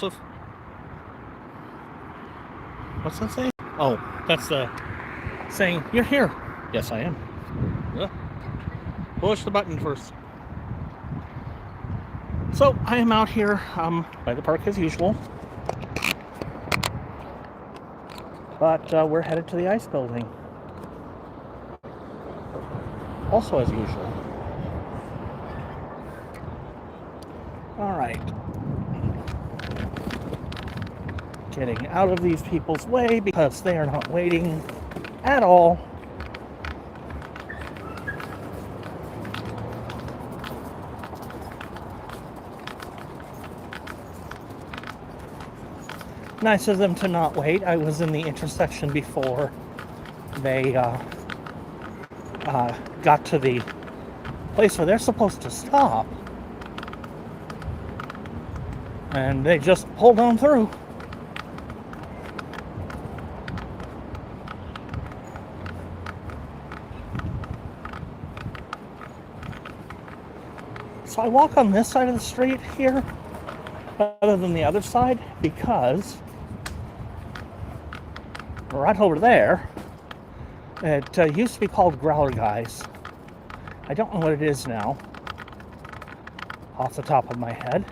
Joseph? What's that say? Oh, that's the saying, you're here. Yes, I am. Yeah. Push the button first. So, I am out here by the park as usual. But we're headed to the ice building. Also as usual. Alright. Getting out of these people's way because they are not waiting at all. Nice of them to not wait. I was in the intersection before they got to the place where they're supposed to stop. And they just pulled on through. So I walk on this side of the street here rather than the other side because right over there, it used to be called Growler Guys. I don't know what it is now off the top of my head,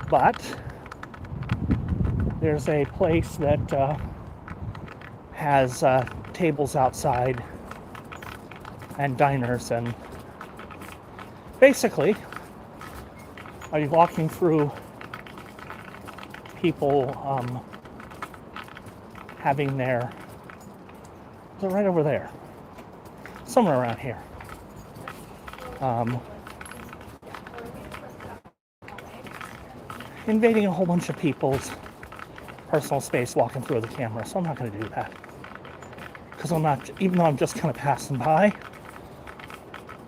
but there's a place that has tables outside and diners, and basically are you walking through people having their, they're right over there, somewhere around here. Invading a whole bunch of people's personal space walking through the camera, so I'm not going to do that. Because I'm not, even though I'm just kind of passing by,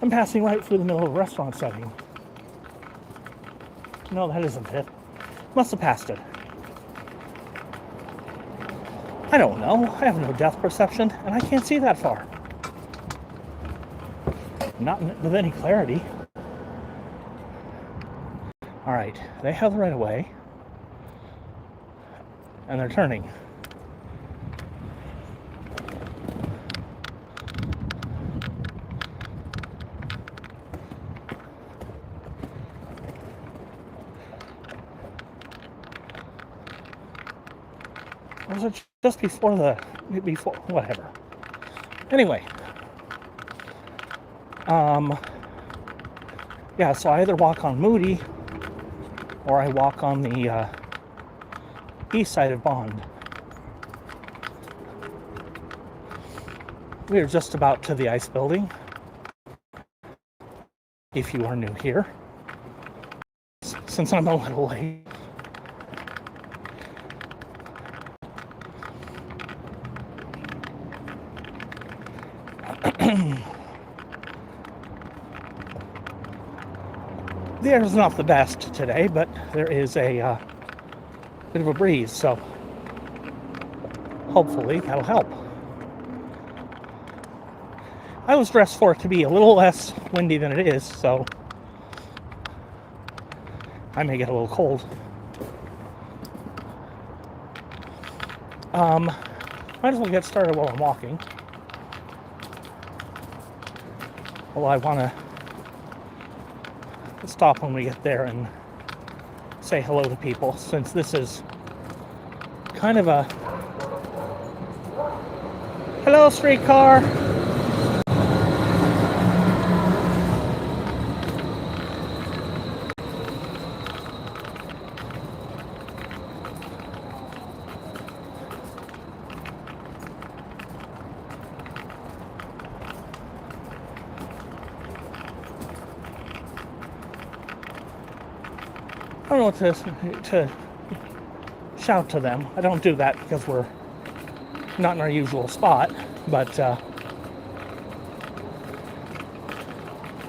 I'm passing right through the middle of a restaurant setting. No, that isn't it. Must have passed it. I don't know. I have no depth perception, and I can't see that far. Not with any clarity. Alright, they have the right of way. And they're turning. Or was it just before whatever. Anyway. Yeah, so I either walk on Moody or I walk on the east side of Bond. We are just about to the ice building. If you are new here, since I'm a little late. The air is not the best today, but there is a bit of a breeze, so hopefully that'll help. I was dressed for it to be a little less windy than it is, so I may get a little cold. Might as well get started while I'm walking. Well, I want to stop when we get there and say hello to people, since this is kind of a hello streetcar. I don't know what to shout to them. I don't do that because we're not in our usual spot, but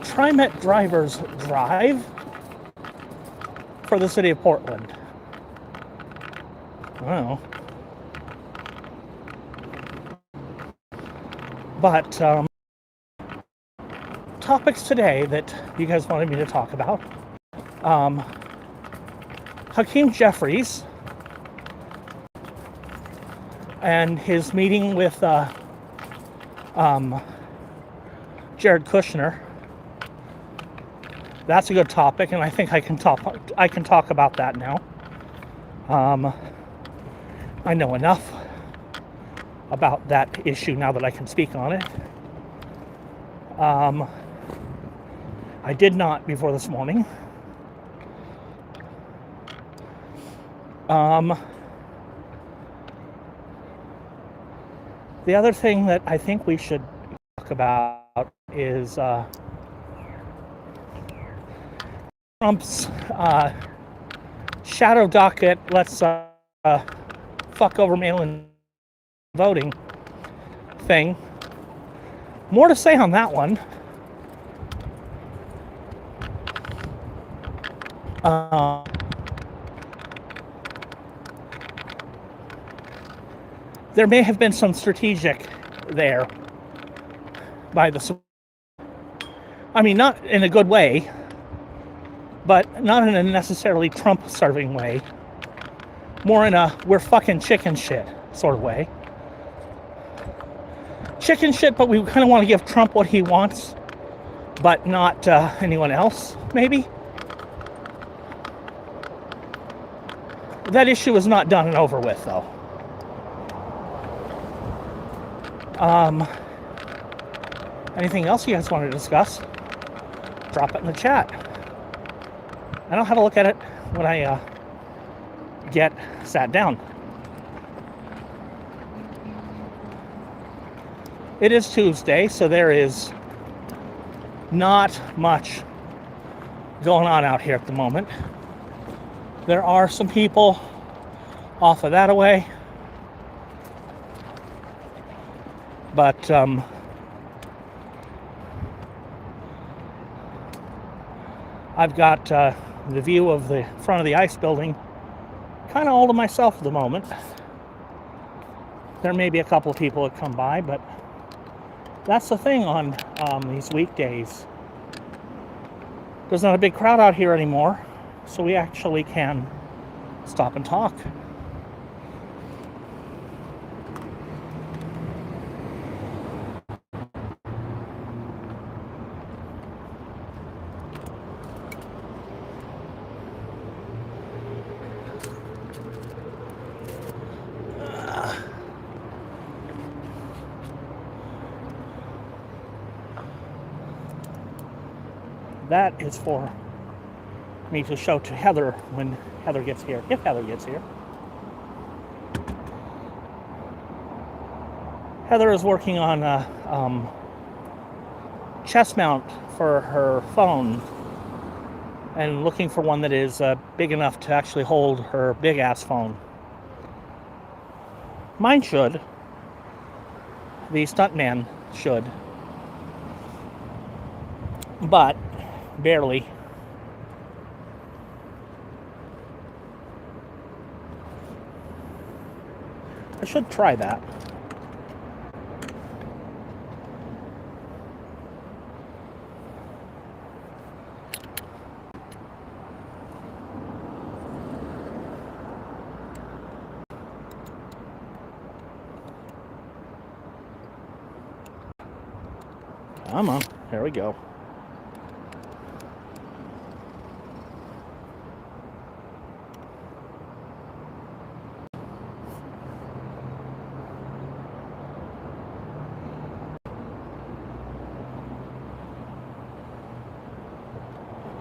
TriMet drivers drive for the city of Portland. I don't know. But topics today that you guys wanted me to talk about. Hakeem Jeffries and his meeting with Jared Kushner. That's a good topic, and I think I can talk about that now. I know enough about that issue now that I can speak on it. I did not before this morning. The other thing that I think we should talk about is Trump's shadow docket. Let's fuck over mail-in voting thing. More to say on that one. There may have been some strategic there by the, I mean, not in a good way, but not in a necessarily Trump-serving way. More in a we're fucking chicken shit sort of way. Chicken shit, but we kind of want to give Trump what he wants, but not anyone else, maybe. That issue is not done and over with, though. Anything else you guys want to discuss? Drop it in the chat. And I'll have a look at it when I get sat down. It is Tuesday, so there is not much going on out here at the moment. There are some people off of that away, but I've got the view of the front of the ICE building kind of all to myself at the moment. There may be a couple of people that come by, but that's the thing on these weekdays. There's not a big crowd out here anymore, so we actually can stop and talk. That is for me to show to Heather when Heather gets here, if Heather gets here. Heather is working on a chest mount for her phone and looking for one that is big enough to actually hold her big ass phone. Mine should. The stuntman should. But barely. I should try that. Come on, there we go.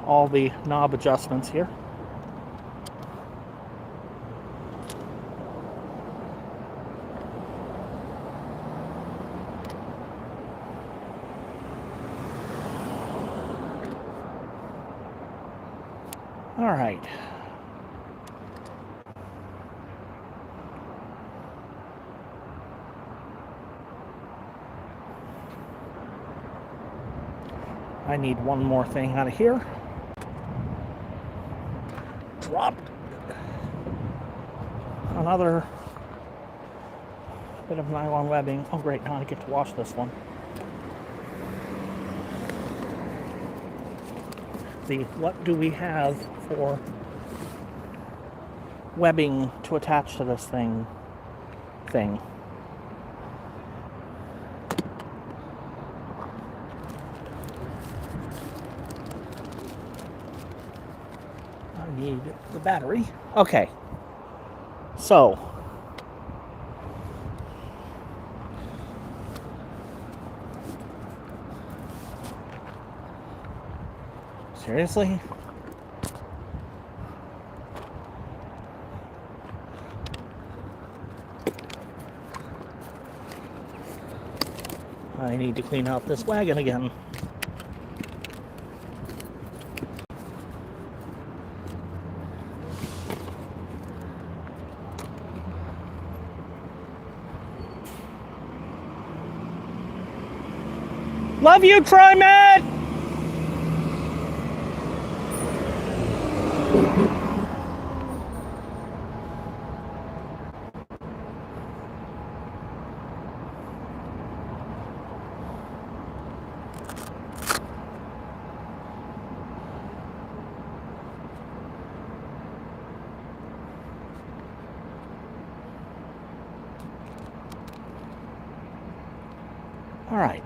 All the knob adjustments here. All right. I need one more thing out of here. Dropped another bit of nylon webbing. Oh great, now I get to wash this one. What do we have for webbing to attach to this thing. I need the battery. Okay. So, seriously? I need to clean out this wagon again. Love you, TriMet! All right.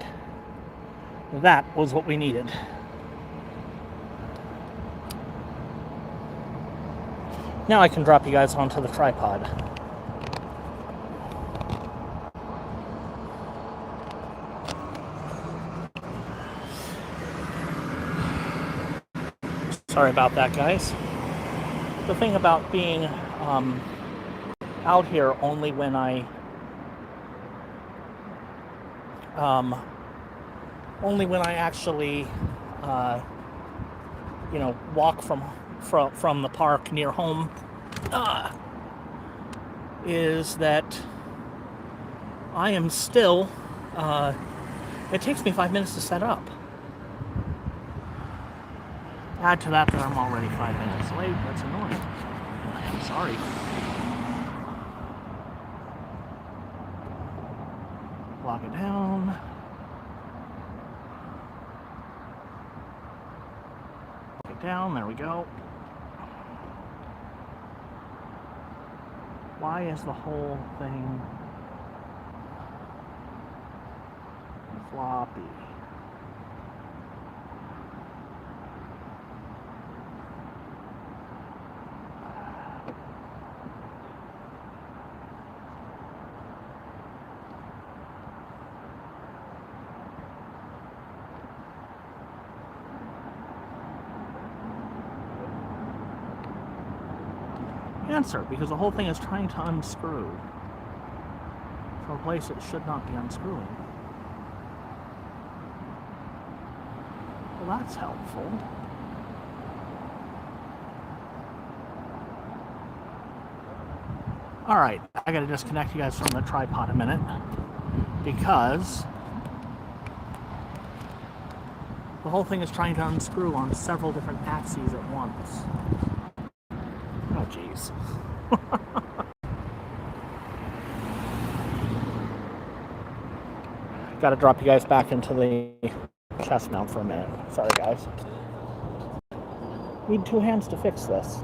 That was what we needed. Now I can drop you guys onto the tripod. Sorry about that, guys. The thing about being out here only when I actually walk from the park near home is that I am still it takes me 5 minutes to set up. Add to that I'm already 5 minutes late. That's annoying. I'm sorry. Lock it down. Lock it down. There we go. Why is the whole thing floppy? Answer, because the whole thing is trying to unscrew from a place it should not be unscrewing. Well, that's helpful. Alright, I gotta disconnect you guys from the tripod a minute because the whole thing is trying to unscrew on several different axes at once. Oh, jeez. Got to drop you guys back into the chest mount for a minute. Sorry, guys. Need 2 hands to fix this.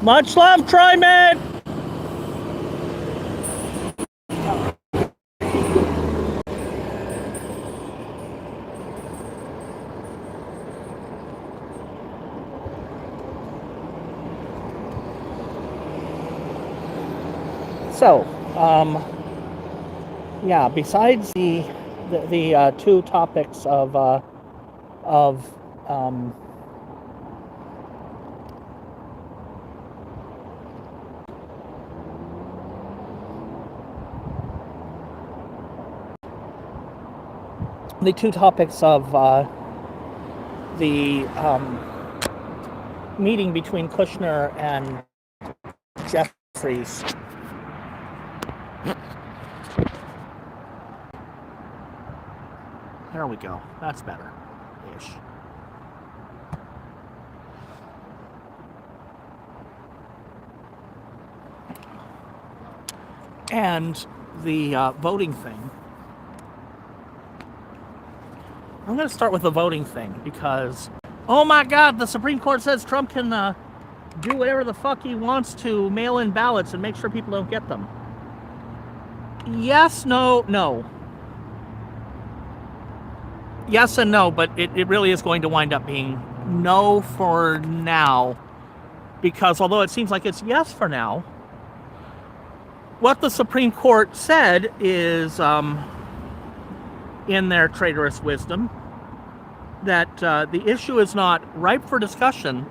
Much love, TriMet! So, yeah, besides the 2 topics of the two topics of the meeting between Kushner and Jeffries. There we go. That's better-ish. And the voting thing. I'm going to start with the voting thing because, oh my God, the Supreme Court says Trump can do whatever the fuck he wants to mail in ballots and make sure people don't get them. Yes, no, no. Yes and no, but it really is going to wind up being no for now, because although it seems like it's yes for now, what the Supreme Court said is, in their traitorous wisdom, that the issue is not ripe for discussion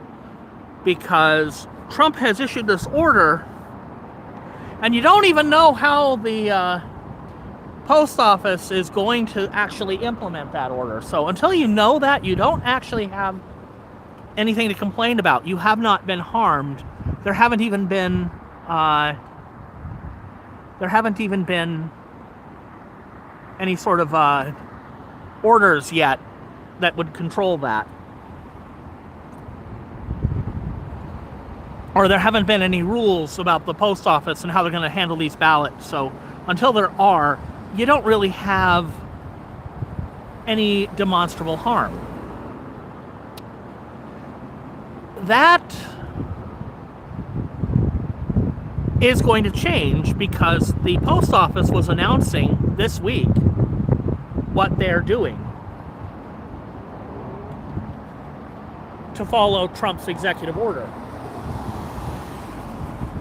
because Trump has issued this order, and you don't even know how the post office is going to actually implement that order. So until you know that, you don't actually have anything to complain about. You have not been harmed. There haven't even been any sort of orders yet that would control that. Or there haven't been any rules about the post office and how they're going to handle these ballots. So until there are, you don't really have any demonstrable harm. That is going to change because the post office was announcing this week what they're doing to follow Trump's executive order.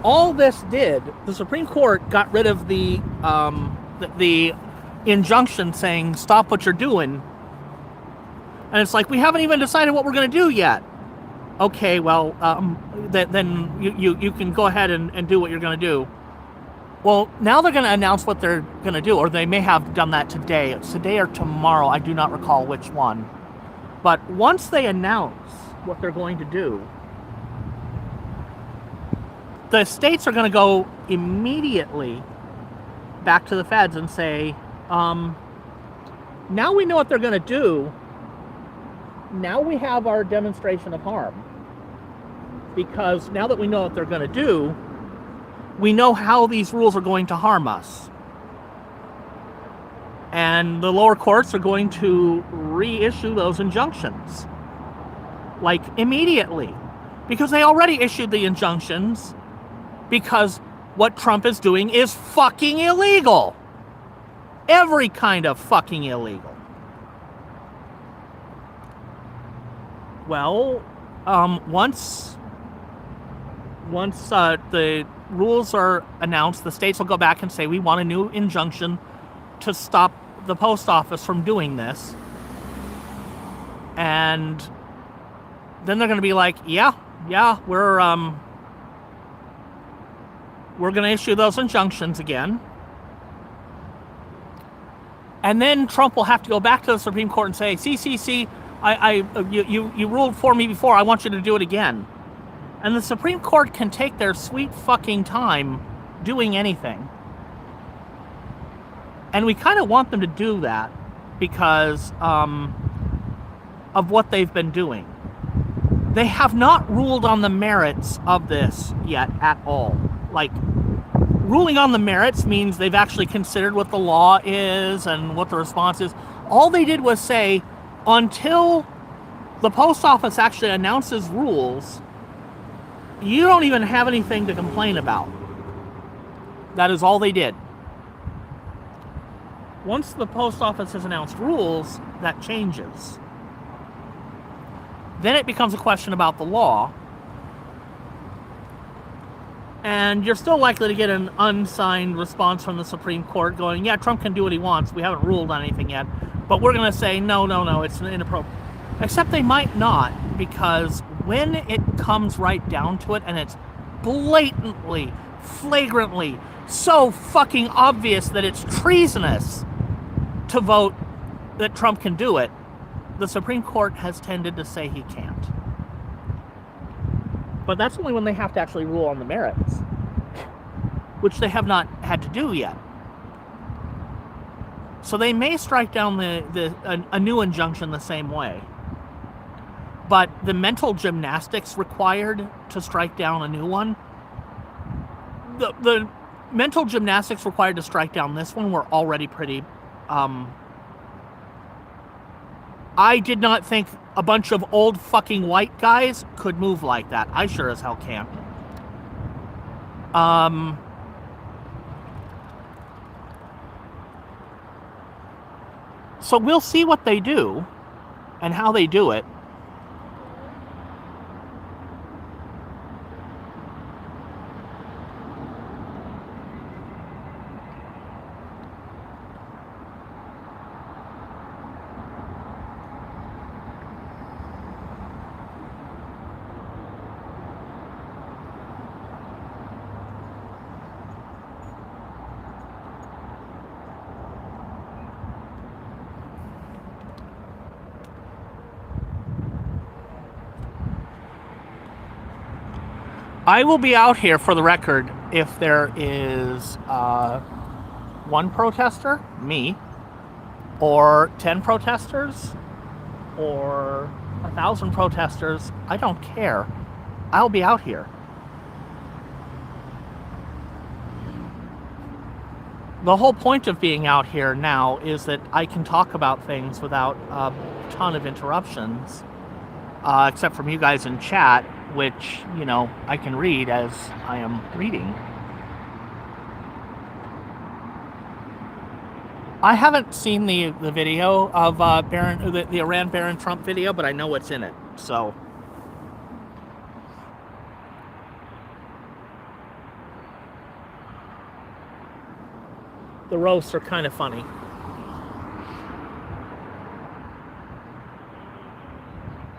All this did, the Supreme Court got rid of the injunction saying stop what you're doing, and it's like we haven't even decided what we're going to do yet. Okay, well, then you can go ahead and do what you're going to do. Well, now they're going to announce what they're going to do, or they may have done that today. It's today or tomorrow. I do not recall which one. But once they announce what they're going to do, the states are going to go immediately back to the feds and say, now we know what they're going to do. Now we have our demonstration of harm. Because now that we know what they're going to do, we know how these rules are going to harm us. And the lower courts are going to reissue those injunctions. Like, immediately. Because they already issued the injunctions because what Trump is doing is fucking illegal. Every kind of fucking illegal. Well, once the rules are announced, the states will go back and say, we want a new injunction to stop the post office from doing this. And then they're going to be like, yeah, we're going to issue those injunctions again. And then Trump will have to go back to the Supreme Court and say, see, you ruled for me before, I want you to do it again. And the Supreme Court can take their sweet fucking time doing anything. And we kind of want them to do that because of what they've been doing. They have not ruled on the merits of this yet at all. Like, ruling on the merits means they've actually considered what the law is and what the response is. All they did was say, until the post office actually announces rules, you don't even have anything to complain about. That is all they did. Once the post office has announced rules, that changes. Then it becomes a question about the law. And you're still likely to get an unsigned response from the Supreme Court going, yeah, Trump can do what he wants. We haven't ruled on anything yet. But we're going to say, no, it's inappropriate. Except they might not, because when it comes right down to it, and it's blatantly, flagrantly, so fucking obvious that it's treasonous to vote that Trump can do it, the Supreme Court has tended to say he can't. But that's only when they have to actually rule on the merits, which they have not had to do yet. So they may strike down a new injunction the same way. But the mental gymnastics required to strike down a new one, the mental gymnastics required to strike down this one were already pretty... I did not think a bunch of old fucking white guys could move like that. I sure as hell can't. So we'll see what they do and how they do it. I will be out here, for the record, if there is one protester, me, or 10 protesters, or 1,000 protesters. I don't care. I'll be out here. The whole point of being out here now is that I can talk about things without a ton of interruptions, except from you guys in chat, which, you know, I can read as I am reading. I haven't seen the video of the Iran Barron Trump video, but I know what's in it, so. The roasts are kind of funny.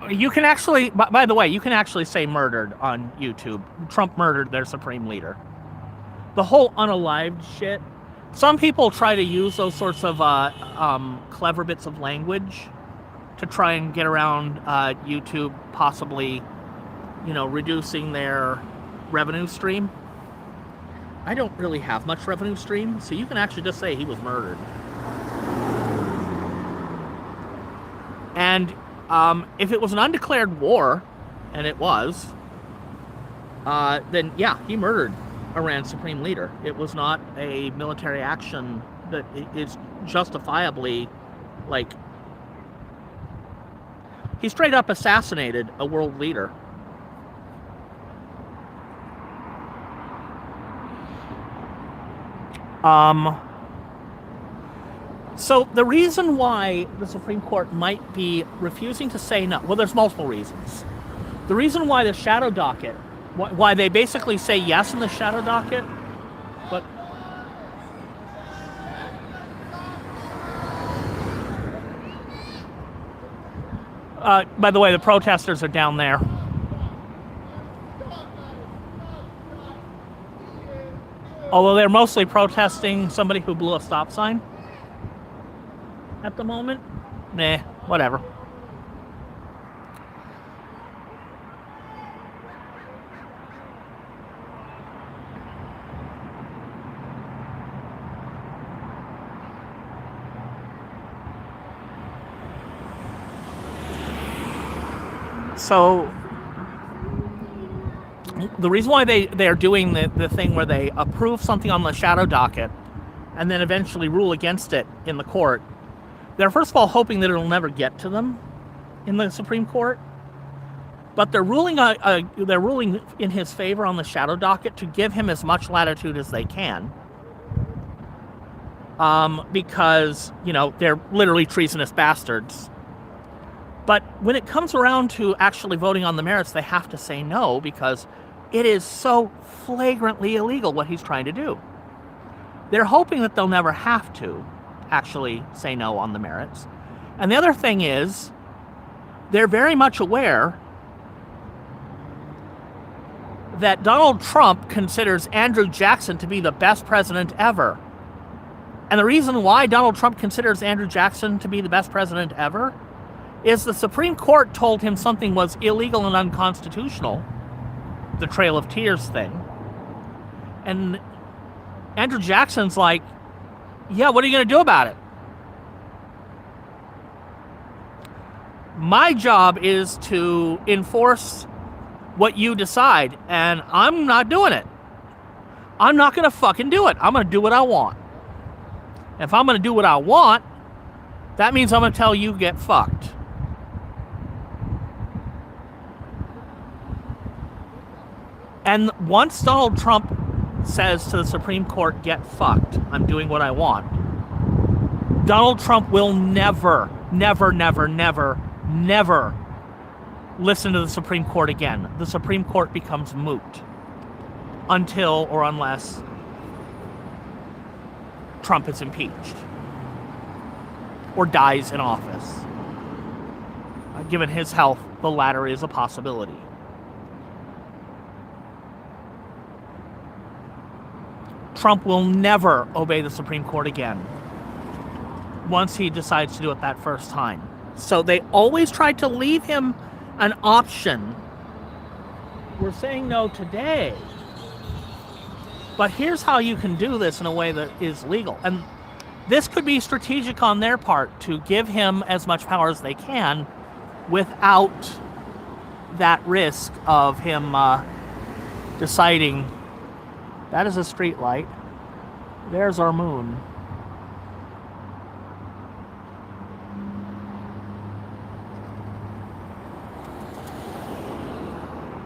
You can actually, by the way, you can actually say murdered on YouTube. Trump murdered their supreme leader. The whole unalived shit. Some people try to use those sorts of clever bits of language to try and get around YouTube, possibly, you know, reducing their revenue stream. I don't really have much revenue stream, so you can actually just say he was murdered. And if it was an undeclared war, and it was, then yeah, he murdered Iran's supreme leader. It was not a military action that is justifiably, like, he straight up assassinated a world leader. So the reason why the Supreme Court might be refusing to say no, well, there's multiple reasons. The reason why the shadow docket, why they basically say yes in the shadow docket, but by the way, the protesters are down there. Although they're mostly protesting somebody who blew a stop sign at the moment. Nah, whatever. So the reason why they're doing the thing where they approve something on the shadow docket and then eventually rule against it in the court, they're first of all hoping that it'll never get to them in the Supreme Court, but they're ruling in his favor on the shadow docket to give him as much latitude as they can, because, you know, they're literally treasonous bastards. But when it comes around to actually voting on the merits, they have to say no, because it is so flagrantly illegal what he's trying to do. They're hoping that they'll never have to actually say no on the merits. And the other thing is, they're very much aware that Donald Trump considers Andrew Jackson to be the best president ever. And the reason why Donald Trump considers Andrew Jackson to be the best president ever is the Supreme Court told him something was illegal and unconstitutional, the Trail of Tears thing. And Andrew Jackson's like, yeah, what are you going to do about it? My job is to enforce what you decide, and I'm not doing it. I'm not going to fucking do it. I'm going to do what I want. If I'm going to do what I want, that means I'm going to tell you get fucked. And once Donald Trump says to the Supreme Court, get fucked, I'm doing what I want, Donald Trump will never, never, never, never, never listen to the Supreme Court again. The Supreme Court becomes moot until or unless Trump is impeached or dies in office. Given his health, the latter is a possibility. Trump will never obey the Supreme Court again once he decides to do it that first time. So they always tried to leave him an option. We're saying no today, but here's how you can do this in a way that is legal. And this could be strategic on their part to give him as much power as they can without that risk of him deciding that is a street light. There's our moon.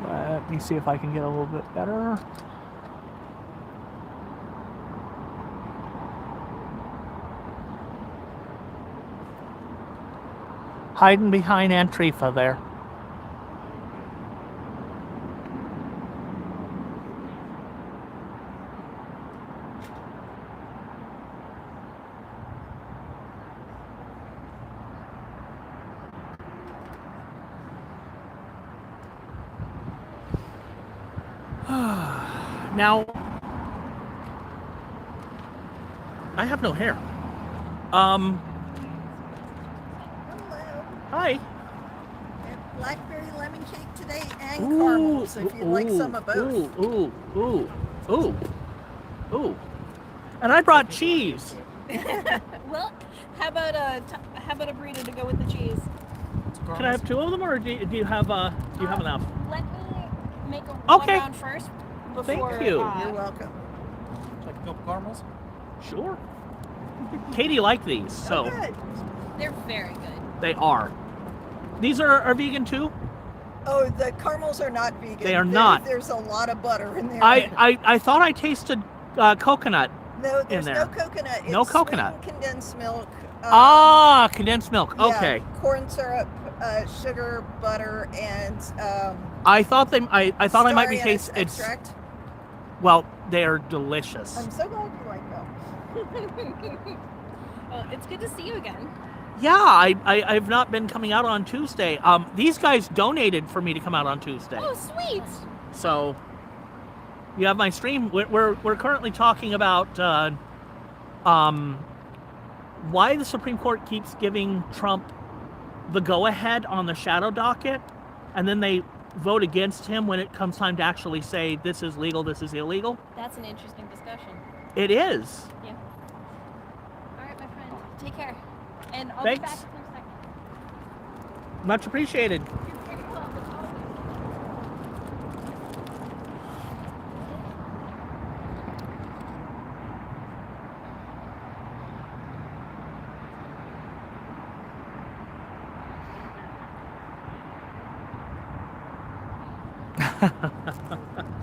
Let me see if I can get a little bit better. Hiding behind Antifa there. Now, I have no hair. Hello. Hi. I have blackberry lemon cake today and caramels, if you'd like some of both. Ooh. And I brought cheese. Well, how about a burrito to go with the cheese? Can I have two of them, or do you have enough? Let me make a Okay. one round first. Before, Thank you. You're welcome. Like a couple caramels? Sure. Katie liked these, so Good. They're very good. they are. These are vegan too? Oh, the caramels are not vegan. They are not. There's a lot of butter in there. I thought I tasted coconut. No, there's there. no coconut. No It's coconut. sweetened condensed milk. Condensed milk. Yeah, Okay. corn syrup, sugar, butter, and I thought I might be star tasting. anise extract. Well, they are delicious. I'm so glad you like them. Well, it's good to see you again. Yeah, I've not been coming out on Tuesday. These guys donated for me to come out on Tuesday. Oh, sweet. So you have my stream. We're currently talking about why the Supreme Court keeps giving Trump the go-ahead on the shadow docket, and then they vote against him when it comes time to actually say this is legal, this is illegal. That's an interesting discussion. It is. Yeah. All right, my friend. Take care. And I'll Thanks. be back in a second. Much appreciated.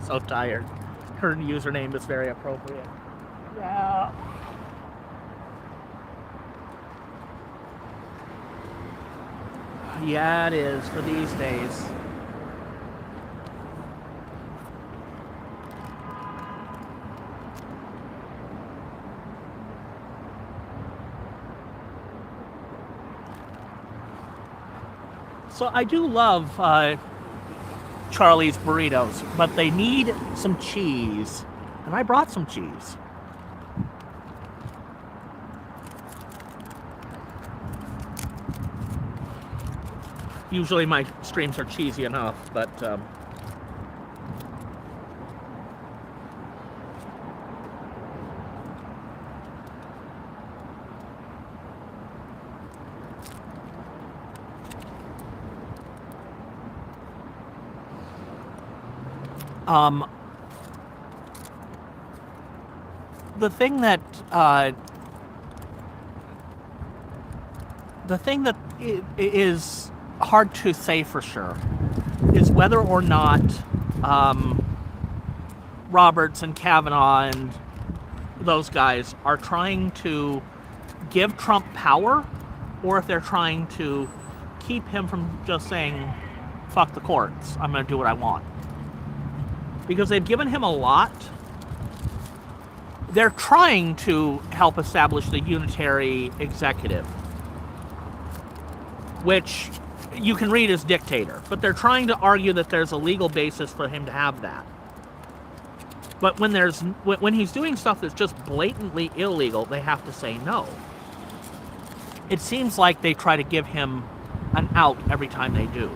So tired. Her username is very appropriate. Yeah. Yeah, it is for these days. So I do love Charlie's burritos, but they need some cheese. And I brought some cheese. Usually my streams are cheesy enough, but the thing that is hard to say for sure is whether or not Roberts and Kavanaugh and those guys are trying to give Trump power, or if they're trying to keep him from just saying, fuck the courts, I'm going to do what I want. Because they've given him a lot. They're trying to help establish the unitary executive, which you can read as dictator, but they're trying to argue that there's a legal basis for him to have that. But when he's doing stuff that's just blatantly illegal, they have to say no. It seems like they try to give him an out every time they do.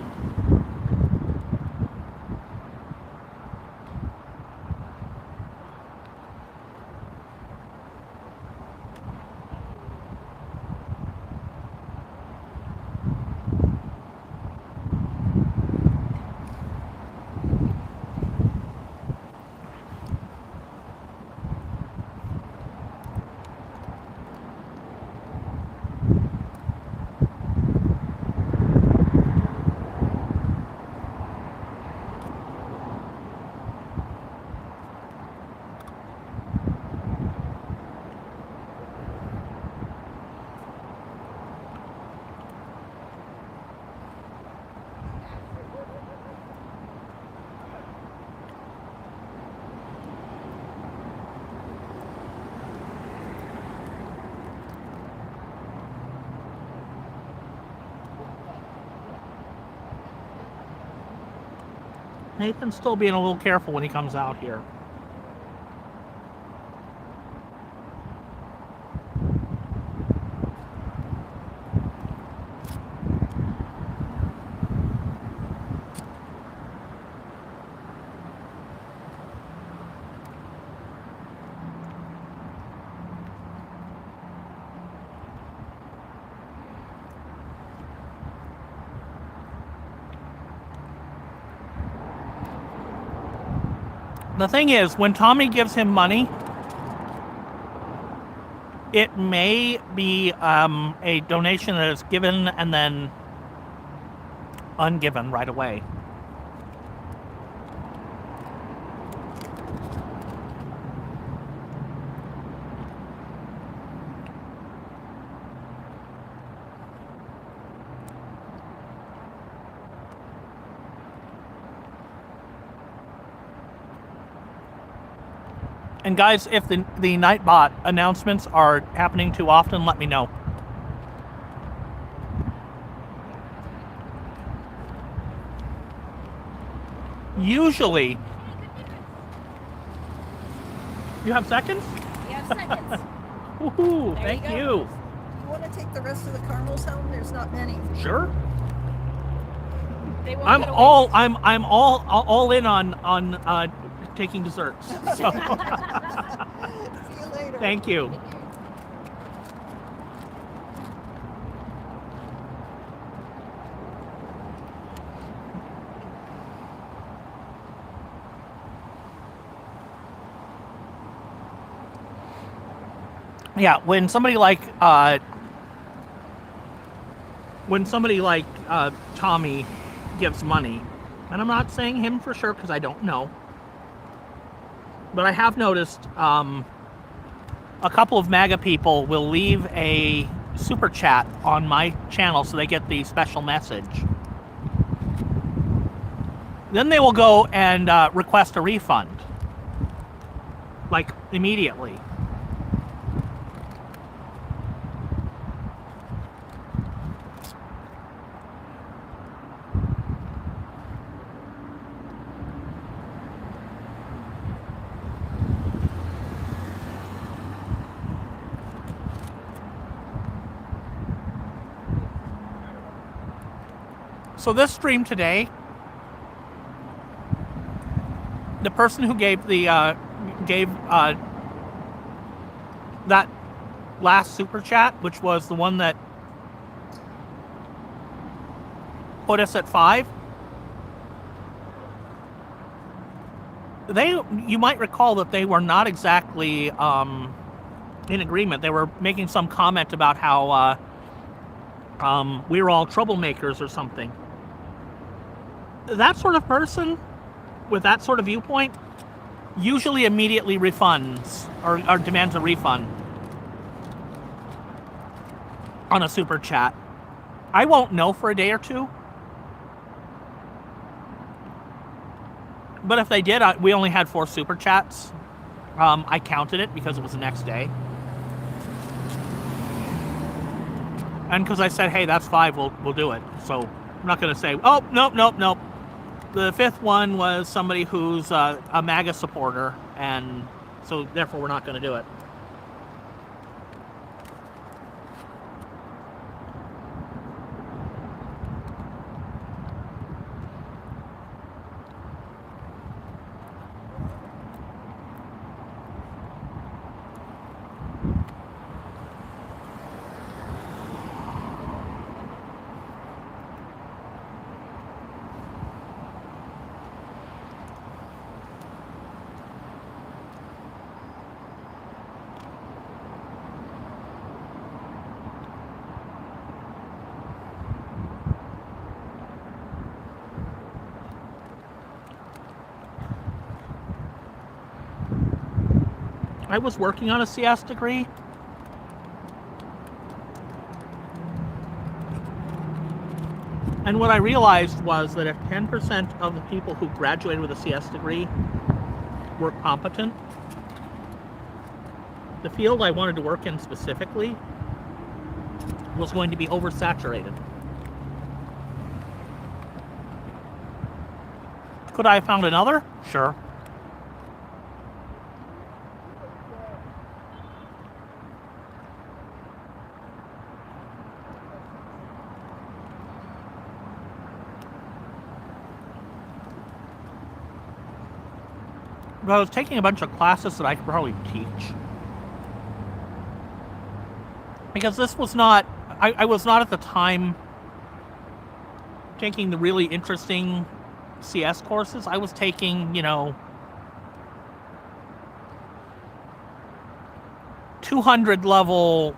Nathan's still being a little careful when he comes out here. The thing is, when Tommy gives him money, it may be a donation that is given and then ungiven right away. And guys, if the Nightbot announcements are happening too often, let me know. Usually, you have seconds? You have seconds. Woohoo! There Thank you go. you. You want to take the rest of the caramels home? There's not many. Sure. They won't I'm get away. all in on taking desserts. So. See you later. Thank you. Yeah, when somebody like Tommy gives money, and I'm not saying him for sure because I don't know, but I have noticed a couple of MAGA people will leave a super chat on my channel so they get the special message. Then they will go and request a refund, like immediately. So this stream today, the person who gave the that last super chat, which was the one that put us at 5, you might recall that they were not exactly in agreement. They were making some comment about how we were all troublemakers or something. That sort of person with that sort of viewpoint usually immediately refunds or demands a refund on a super chat. I won't know for a day or two. But if they did, we only had 4 super chats. I counted it because it was the next day. And because I said, hey, that's 5, we'll do it. So I'm not going to say, oh, nope. The 5th one was somebody who's a MAGA supporter, and so therefore we're not going to do it. I was working on a CS degree. And what I realized was that if 10% of the people who graduated with a CS degree were competent, the field I wanted to work in specifically was going to be oversaturated. Could I have found another? Sure. But I was taking a bunch of classes that I could probably teach. Because this was not, I was not at the time taking the really interesting CS courses. I was taking, 200 level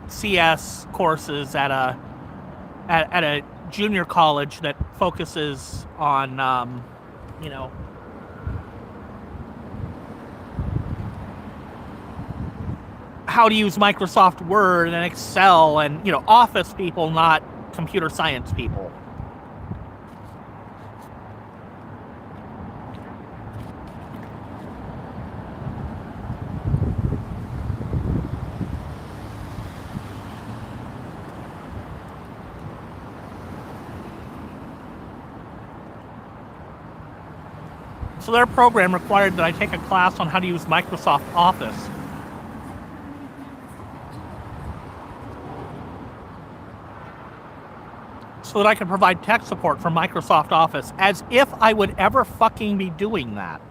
CS courses at a junior college that focuses on, how to use Microsoft Word and Excel and, Office people, not computer science people. So their program required that I take a class on how to use Microsoft Office. So that I could provide tech support for Microsoft Office, as if I would ever fucking be doing that.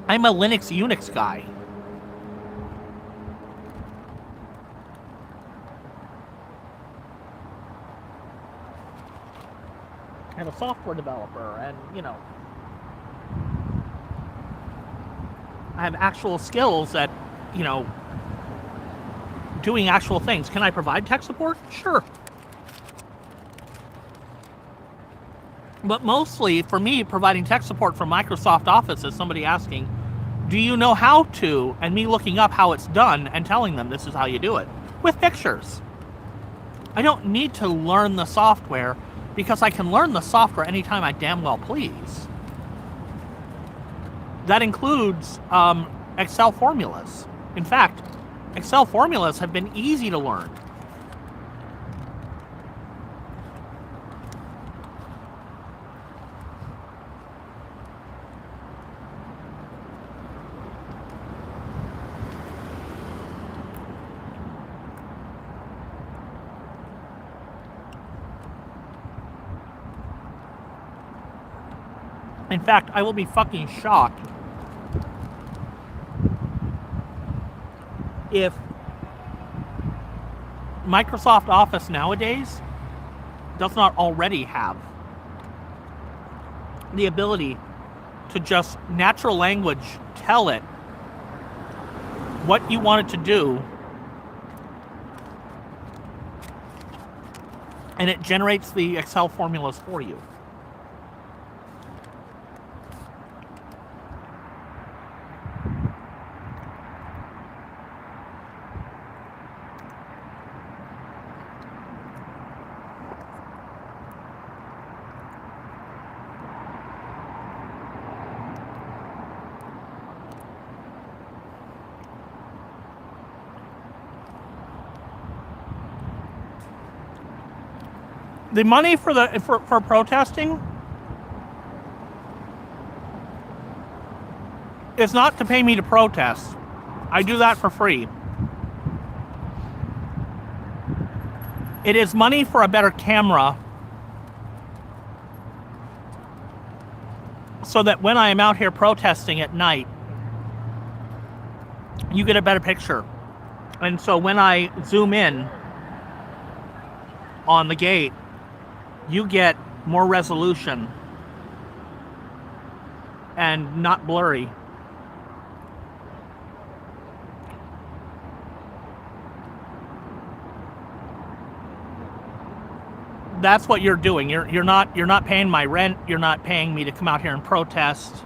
I'm a Linux Unix guy. I'm a software developer, and, I have actual skills at, doing actual things. Can I provide tech support? Sure. But mostly, for me, providing tech support for Microsoft Office is somebody asking, do you know how to? And me looking up how it's done and telling them this is how you do it. With pictures. I don't need to learn the software because I can learn the software anytime I damn well please. That includes Excel formulas. In fact, Excel formulas have been easy to learn. In fact, I will be fucking shocked if Microsoft Office nowadays does not already have the ability to just natural language tell it what you want it to do, and it generates the Excel formulas for you. The money for protesting is not to pay me to protest. I do that for free. It is money for a better camera, so that when I am out here protesting at night, you get a better picture. And so when I zoom in on the gate, you get more resolution and not blurry. That's what you're doing. You're not paying my rent. You're not paying me to come out here and protest.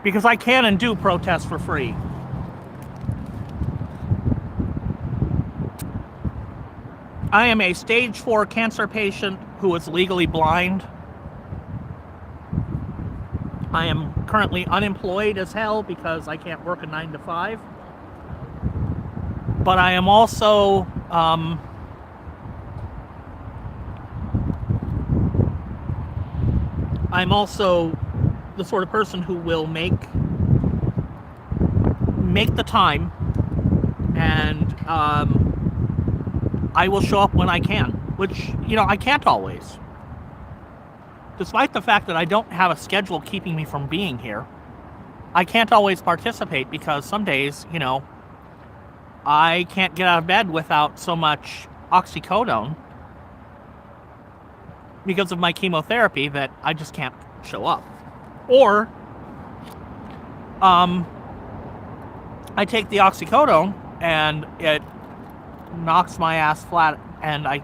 Because I can and do protest for free. I am a stage 4 cancer patient who is legally blind. I am currently unemployed as hell because I can't work a 9 to 5. But I am also the sort of person who will make the time, and I will show up when I can, which, I can't always. Despite the fact that I don't have a schedule keeping me from being here, I can't always participate because some days, I can't get out of bed without so much oxycodone because of my chemotherapy that I just can't show up. Or I take the oxycodone and it knocks my ass flat and I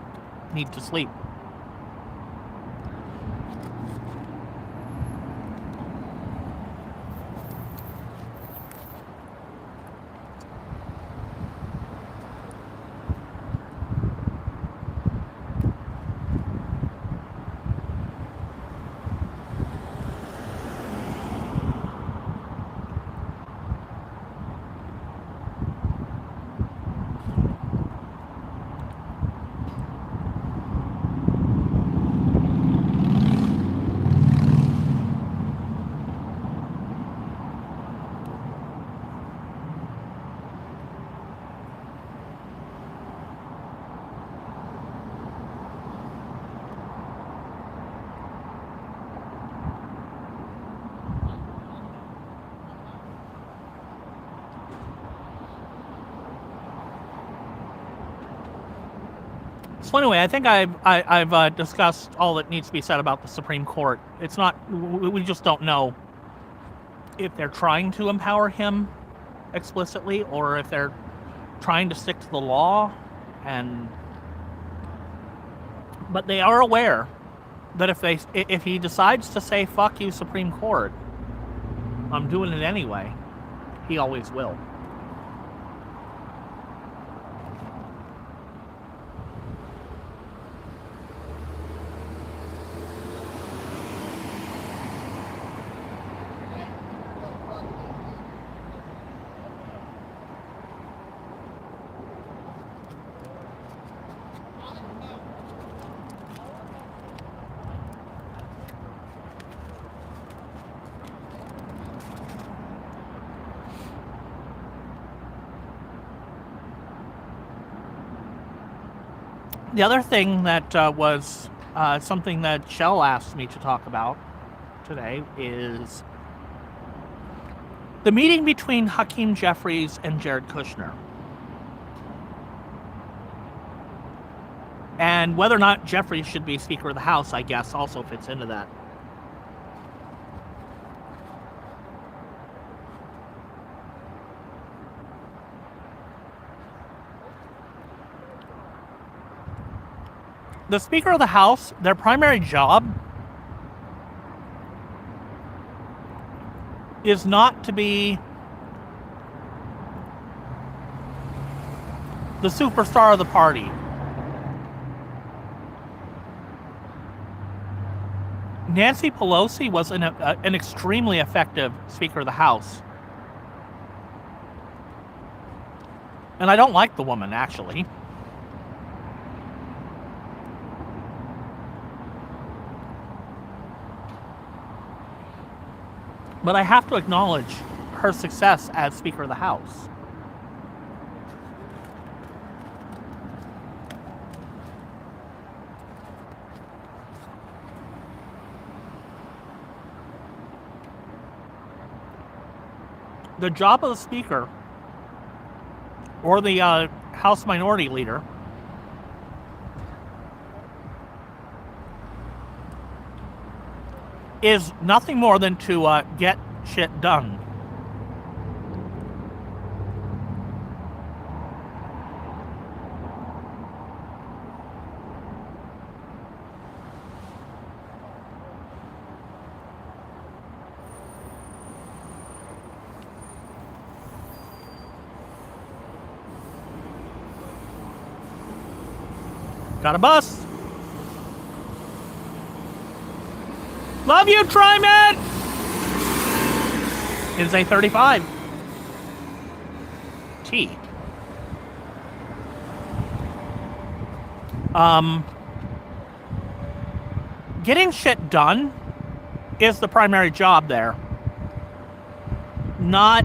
need to sleep. So anyway, I think I've discussed all that needs to be said about the Supreme Court. It's not, we just don't know if they're trying to empower him explicitly or if they're trying to stick to the law. But they are aware that if he decides to say "fuck you, Supreme Court," I'm doing it anyway, he always will. The other thing that was something that Shell asked me to talk about today is the meeting between Hakeem Jeffries and Jared Kushner. And whether or not Jeffries should be Speaker of the House, I guess, also fits into that. The Speaker of the House, their primary job is not to be the superstar of the party. Nancy Pelosi was an extremely effective Speaker of the House. And I don't like the woman, actually. But I have to acknowledge her success as Speaker of the House. The job of the Speaker or the House Minority Leader is nothing more than to get shit done. Got a bus. Love you, TriMet! It is a 35. T. Getting shit done is the primary job there. Not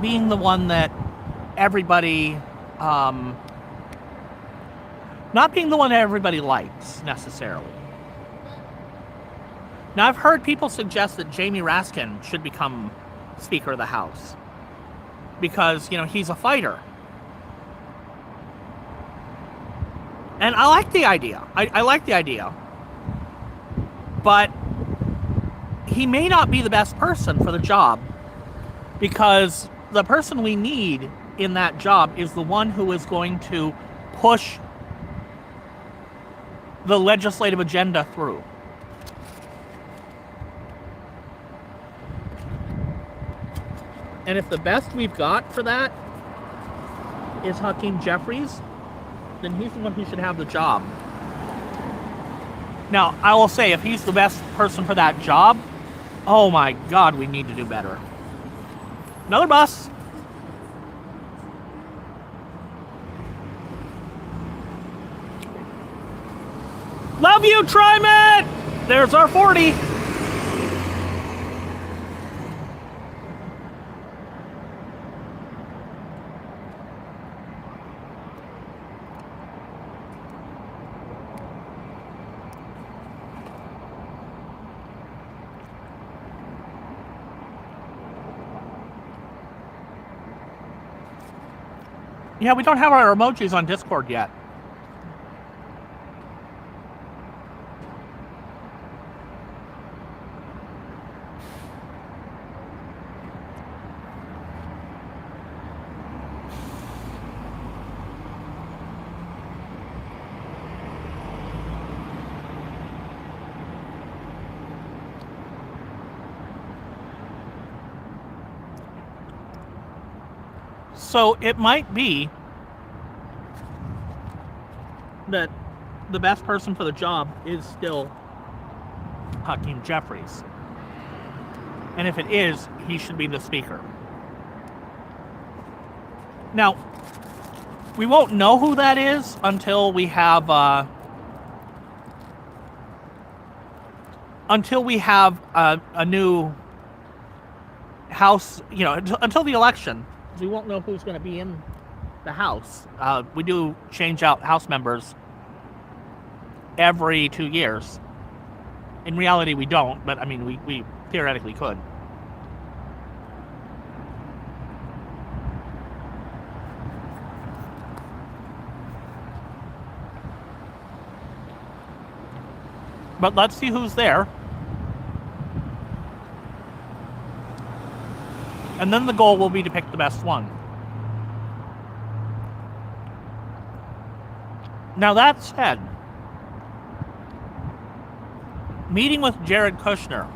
being the one that everybody not being the one that everybody likes, necessarily. Now, I've heard people suggest that Jamie Raskin should become Speaker of the House. Because, you know, he's a fighter. And I like the idea. I like the idea. But he may not be the best person for the job. Because the person we need in that job is the one who is going to push the legislative agenda through. And if the best we've got for that is Hakeem Jeffries, then he's the one who should have the job. Now, I will say, if he's the best person for that job, oh my God, we need to do better. Another bus. Love you, TriMet! There's our 40. Yeah, we don't have our emojis on Discord yet. So it might be that the best person for the job is still Hakeem Jeffries. And if it is, he should be the Speaker. Now, we won't know who that is until we have a new House, you know, until the election. We won't know who's going to be in the House. We do change out House members every 2 years. In reality, we don't, but I mean, we theoretically could. But let's see who's there. And then the goal will be to pick the best one. Now that said, meeting with Jared Kushner.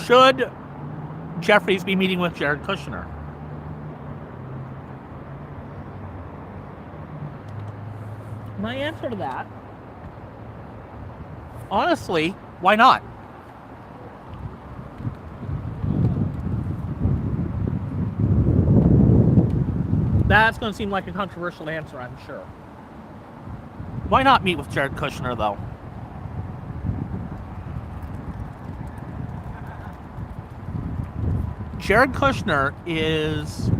Should Jeffries be meeting with Jared Kushner? My answer to that, honestly, why not? That's going to seem like a controversial answer, I'm sure. Why not meet with Jared Kushner, though? Jared Kushner is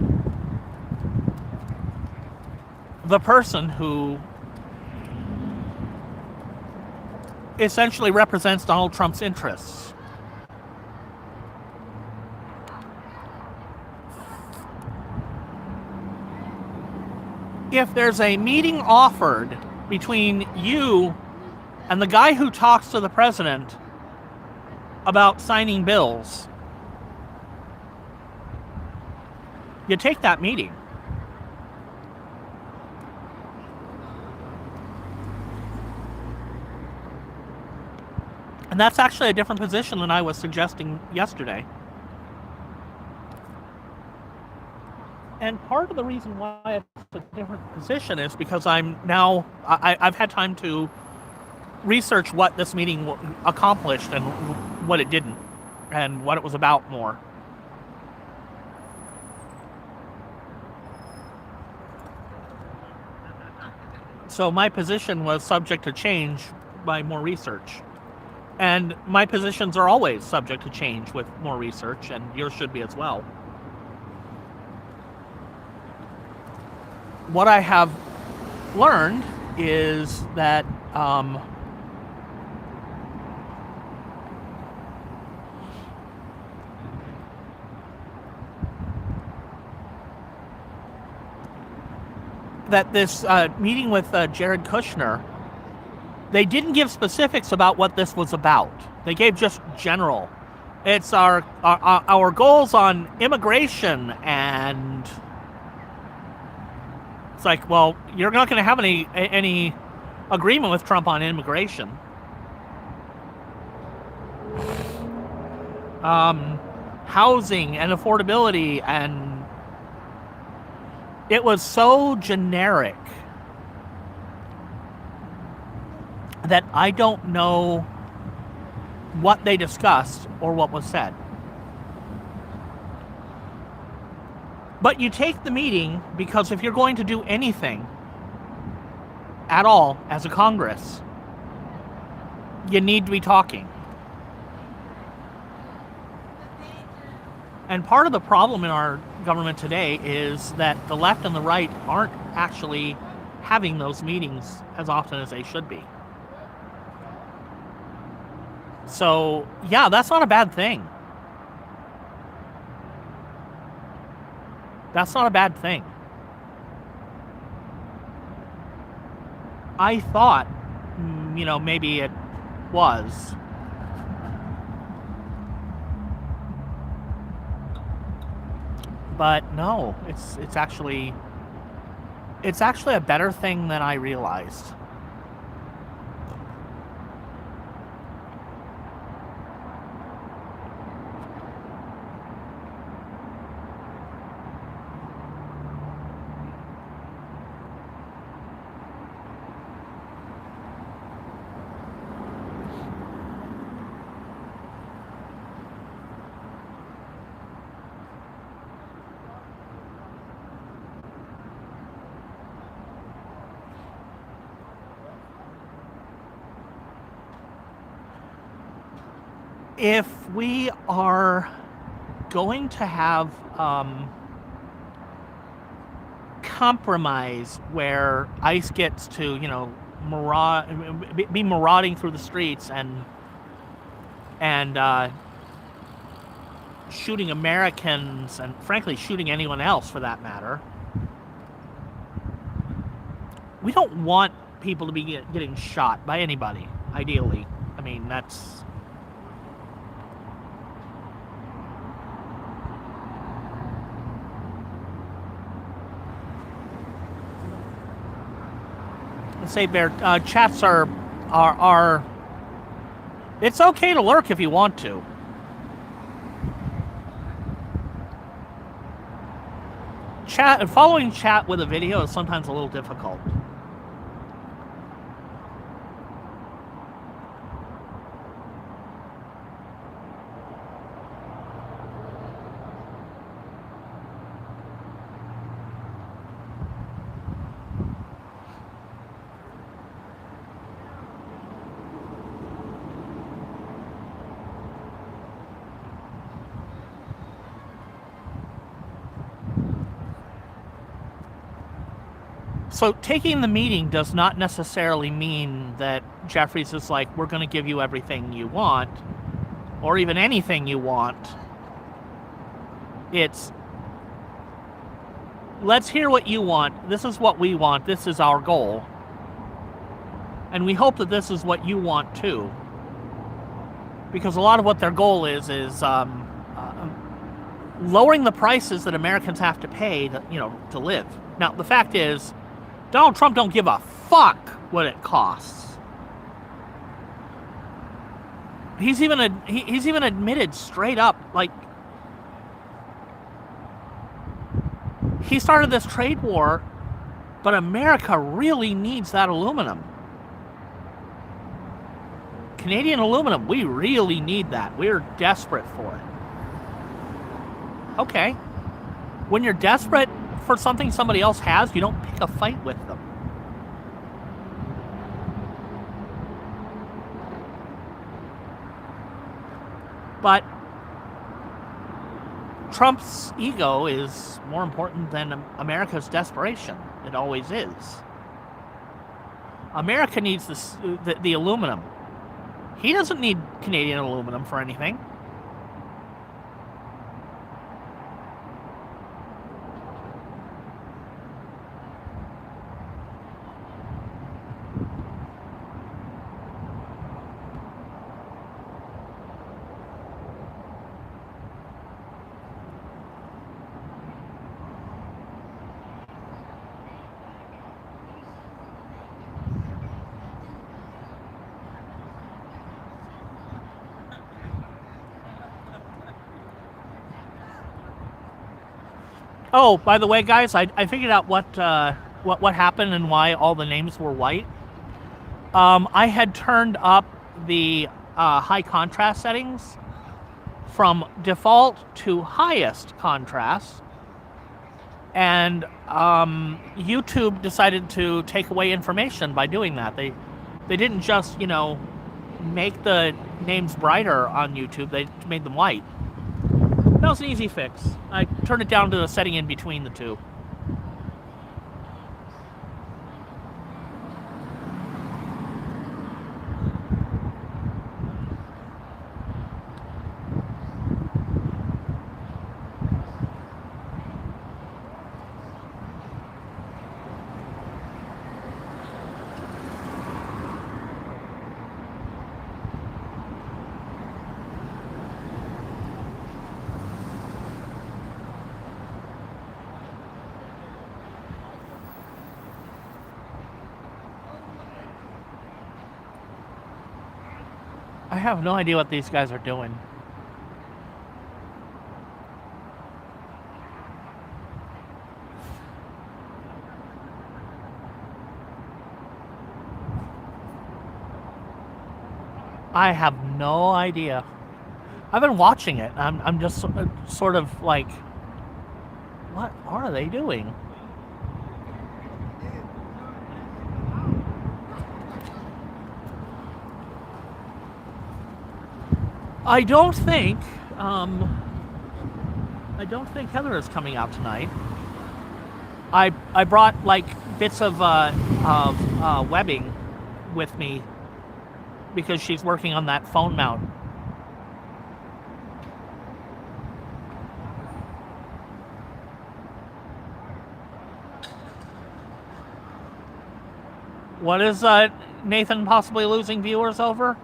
the person who essentially represents Donald Trump's interests. If there's a meeting offered between you and the guy who talks to the president about signing bills, you take that meeting. And that's actually a different position than I was suggesting yesterday. And part of the reason why it's a different position is because I've had time to research what this meeting accomplished and what it didn't, and what it was about more. So my position was subject to change by more research. And my positions are always subject to change with more research, and yours should be as well. What I have learned is that this meeting with Jared Kushner, they didn't give specifics about what this was about. They gave just general. It's our goals on immigration, and it's like, well, you're not going to have any agreement with Trump on immigration. Housing and affordability, and it was so generic that I don't know what they discussed or what was said. But you take the meeting because if you're going to do anything at all as a Congress, you need to be talking. And part of the problem in our government today is that the left and the right aren't actually having those meetings as often as they should be. So, yeah, that's not a bad thing. That's not a bad thing. I thought, maybe it was. But no, it's actually a better thing than I realized. if we are going to have compromise where ICE gets to, be marauding through the streets and shooting Americans and frankly shooting anyone else for that matter, we don't want people to be getting shot by anybody, ideally. I mean, that's... Say, Bear, chats are... It's okay to lurk if you want to. Following chat with a video is sometimes a little difficult. So taking the meeting does not necessarily mean that Jeffries is like, we're going to give you everything you want, or even anything you want. It's, let's hear what you want. This is what we want. This is our goal. And we hope that this is what you want too. Because a lot of what their goal is lowering the prices that Americans have to pay to live. Now, the fact is, Donald Trump don't give a fuck what it costs. He's even admitted straight up, like, he started this trade war, but America really needs that aluminum. Canadian aluminum, we really need that. We're desperate for it. Okay. When you're desperate for something somebody else has, you don't pick a fight with them. But Trump's ego is more important than America's desperation. It always is. America needs the aluminum. He doesn't need Canadian aluminum for anything. Oh, by the way, guys, I figured out what happened and why all the names were white. I had turned up the high contrast settings from default to highest contrast, and YouTube decided to take away information by doing that. They didn't just make the names brighter on YouTube. They made them white. That was an easy fix. I turned it down to the setting in between the two. I have no idea what these guys are doing. I have no idea. I've been watching it. I'm just sort of like, what are they doing? I don't think Heather is coming out tonight. I brought like bits of webbing with me because she's working on that phone mount. What is Nathan possibly losing viewers over?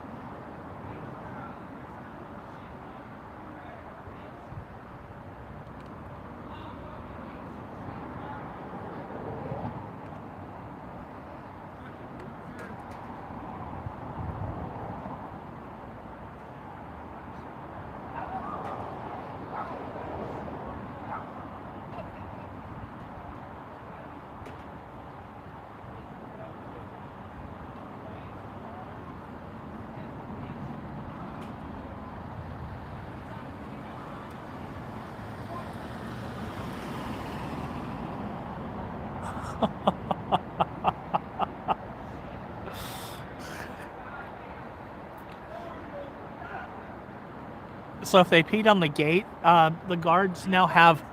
So if they peed on the gate, the guards now have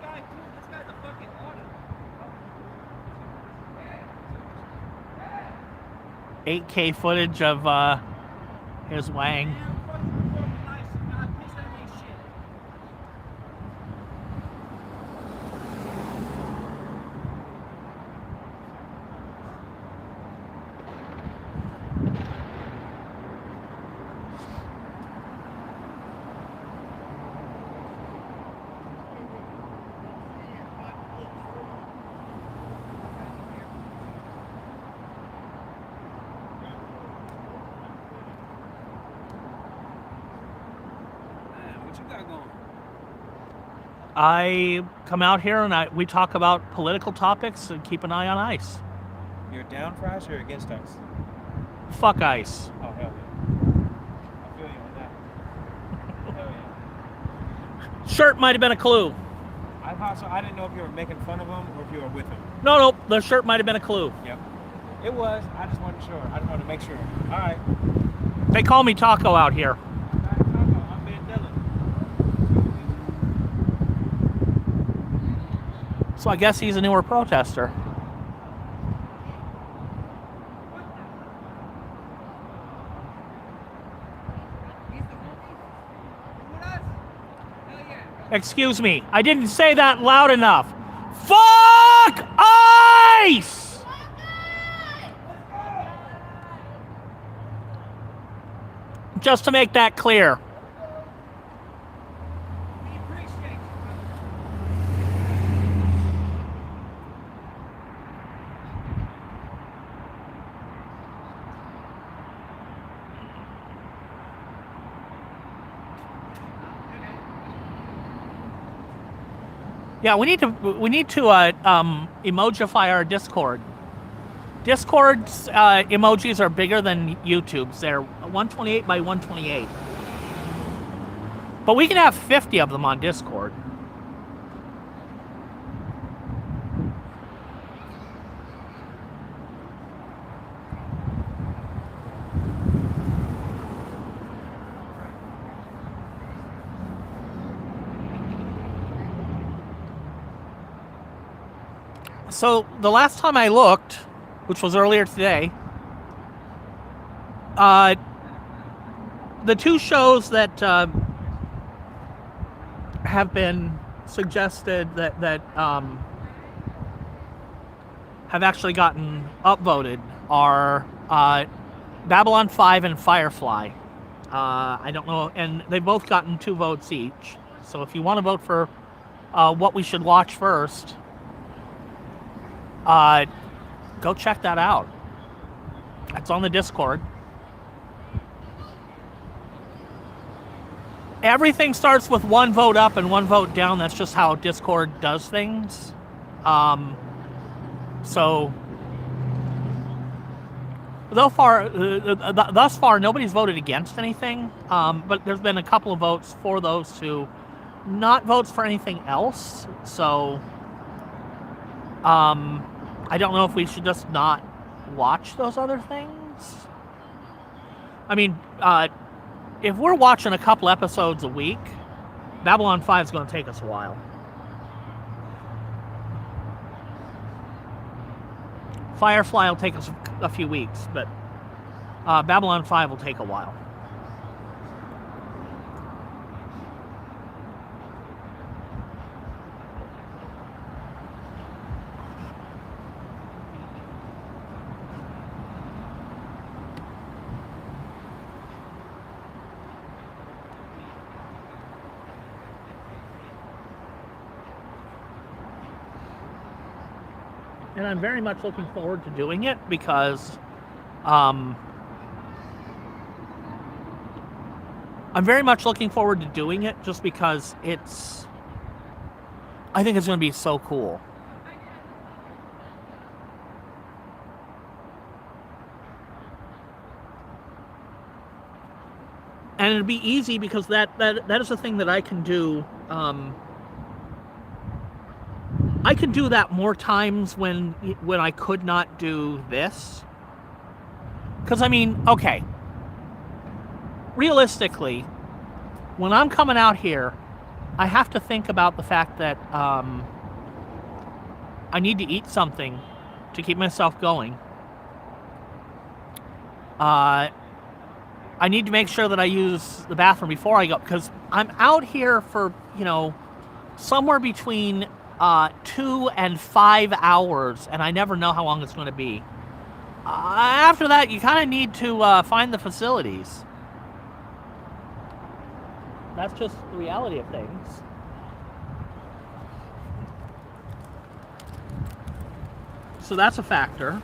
8K footage of his wang. I come out here and we talk about political topics and keep an eye on ice. You're down for ice or against ice? Fuck ice. Oh, hell yeah. I feel you on that. Hell yeah. Shirt might have been a clue. I didn't know if you were making fun of him or if you were with him. No, the shirt might have been a clue. Yep. It was. I just wasn't sure. I just wanted to make sure. All right. They call me Taco out here. I'm being Dylan. So I guess he's a newer protester. Excuse me, I didn't say that loud enough. Fuck ice! Just to make that clear. Yeah, we need to emojify our Discord. Discord's emojis are bigger than YouTube's. They're 128 by 128. But we can have 50 of them on Discord. So the last time I looked, which was earlier today, the two shows that have been suggested that have actually gotten upvoted are Babylon 5 and Firefly. I don't know, and they've both gotten 2 votes each. So if you want to vote for what we should watch first, go check that out. It's on the Discord. Everything starts with 1 vote up and 1 vote down. That's just how Discord does things. So thus far, nobody's voted against anything. But there's been a couple of votes for those 2, not votes for anything else. So I don't know if we should just not watch those other things. I mean, if we're watching a couple episodes a week, Babylon 5 is going to take us a while. Firefly will take us a few weeks, but Babylon 5 will take a while. And I'm very much looking forward to doing it because I'm very much looking forward to doing it just because I think it's going to be so cool. And it'll be easy because that is a thing that I can do. I could do that more times when I could not do this. Because, I mean, okay. Realistically, when I'm coming out here, I have to think about the fact that I need to eat something to keep myself going. I need to make sure that I use the bathroom before I go. Because I'm out here for, somewhere between 2 and 5 hours, and I never know how long it's going to be. After that, you kind of need to find the facilities. That's just the reality of things. So that's a factor.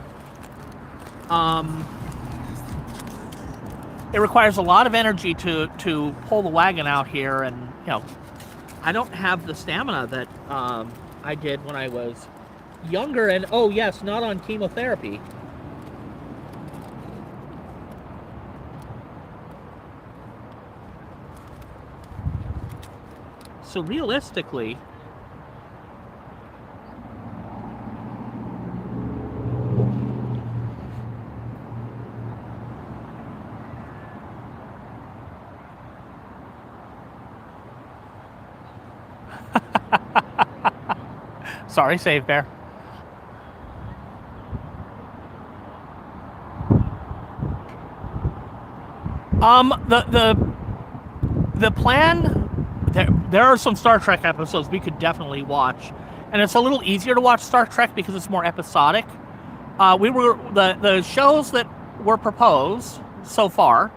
It requires a lot of energy to pull the wagon out here, and I don't have the stamina that I did when I was younger, and oh yes, not on chemotherapy. So realistically, sorry, Save Bear. The plan. There are some Star Trek episodes we could definitely watch, and it's a little easier to watch Star Trek because it's more episodic. The shows that were proposed so far,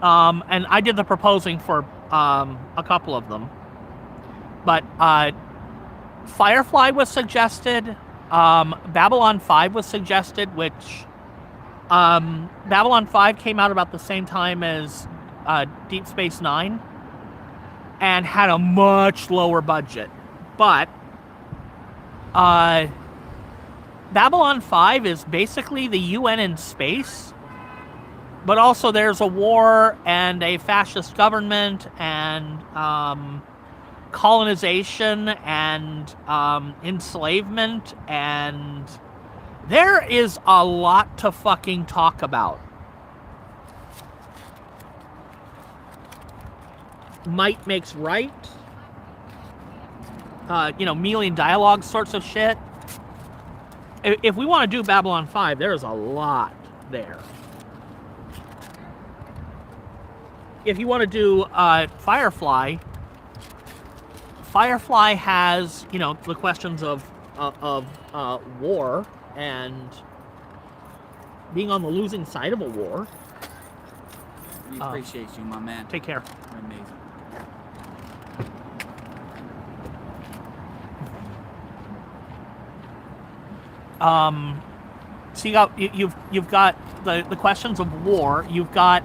and I did the proposing for a couple of them, but Firefly was suggested, Babylon 5 was suggested, which Babylon 5 came out about the same time as Deep Space Nine and had a much lower budget. But Babylon 5 is basically the UN in space, but also there's a war and a fascist government and colonization and enslavement, and there is a lot to fucking talk about. Might makes right. Melian dialogue sorts of shit. If we want to do Babylon 5, there's a lot there. If you want to do Firefly has, the questions of war and being on the losing side of a war. We appreciate you, my man. Take care. You're amazing. So you've got the questions of war. You've got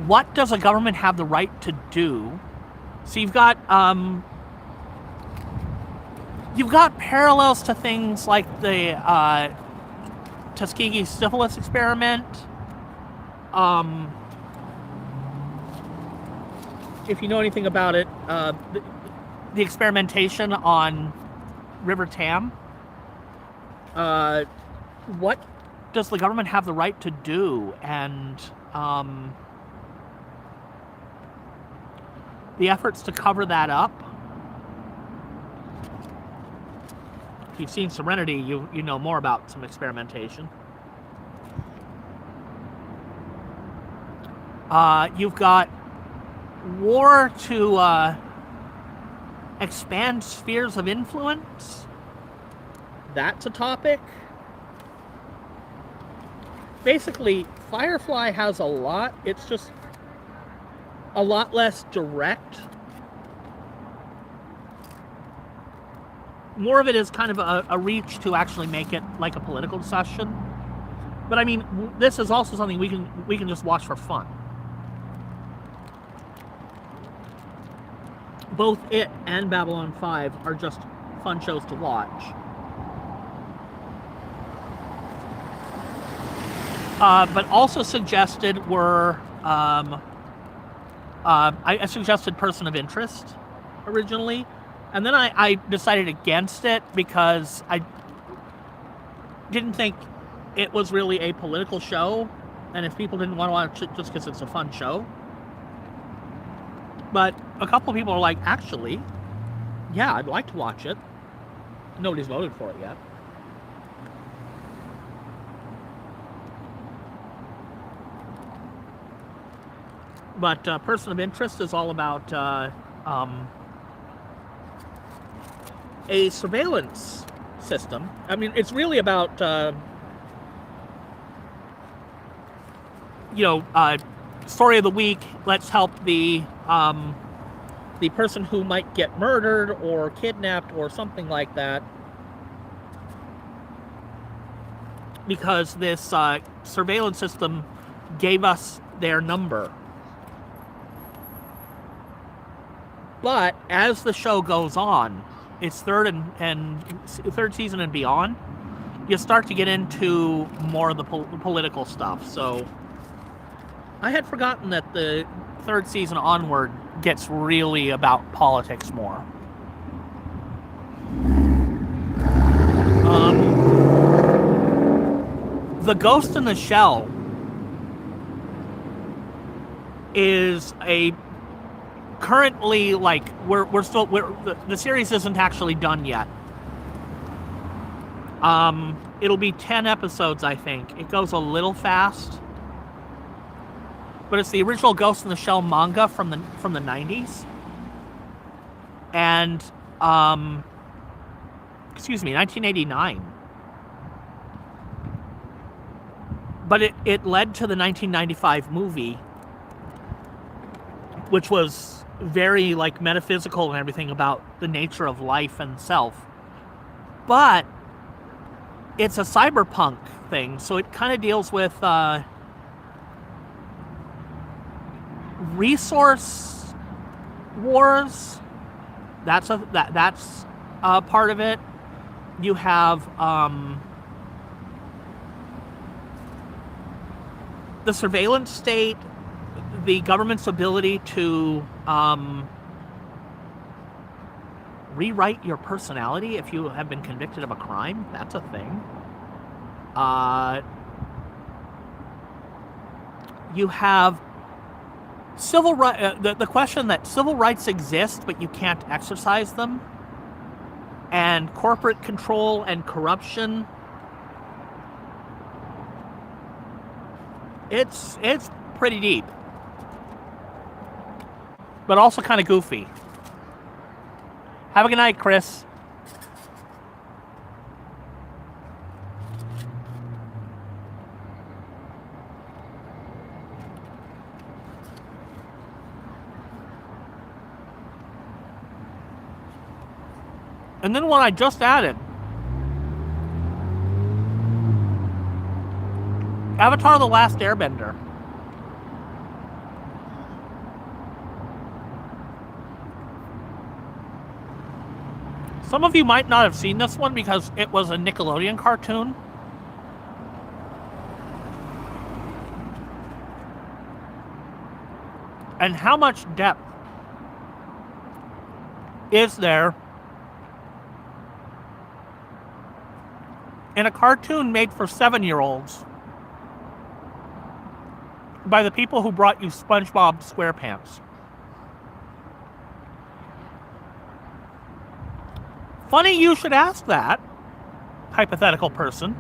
what does a government have the right to do? So you've got parallels to things like the Tuskegee syphilis experiment. If you know anything about it, the experimentation on River Tam. What does the government have the right to do? And the efforts to cover that up. If you've seen Serenity, you know more about some experimentation. You've got war to expand spheres of influence. That's a topic. Basically, Firefly has a lot. It's just a lot less direct. More of it is kind of a reach to actually make it like a political discussion. But I mean, this is also something we can just watch for fun. Both it and Babylon 5 are just fun shows to watch. But also suggested were I suggested Person of Interest originally, and then I decided against it because I didn't think it was really a political show, and if people didn't want to watch it just because it's a fun show. But a couple of people are like, actually, yeah, I'd like to watch it. Nobody's voted for it yet. But Person of Interest is all about a surveillance system. I mean, it's really about, story of the week. Let's help the person who might get murdered or kidnapped or something like that. Because this surveillance system gave us their number. But as the show goes on, its third season and beyond, you start to get into more of the political stuff. So I had forgotten that the third season onward gets really about politics more. The Ghost in the Shell is a currently, like, the series isn't actually done yet. It'll be 10 episodes, I think. It goes a little fast, but it's the original Ghost in the Shell manga from the 90s, and 1989. But it led to the 1995 movie, which was very, like, metaphysical and everything about the nature of life and self. But it's a cyberpunk thing, so it kind of deals with resource wars. That's a part of it. You have the surveillance state, the government's ability to rewrite your personality if you have been convicted of a crime. That's a thing. You have civil right. The question that civil rights exist, but you can't exercise them, and corporate control and corruption. It's pretty deep, but also kind of goofy. Have a good night, Chris. And then one I just added, Avatar: The Last Airbender. Some of you might not have seen this one because it was a Nickelodeon cartoon. And how much depth is there in a cartoon made for 7-year-olds by the people who brought you SpongeBob SquarePants. Funny you should ask that, hypothetical person.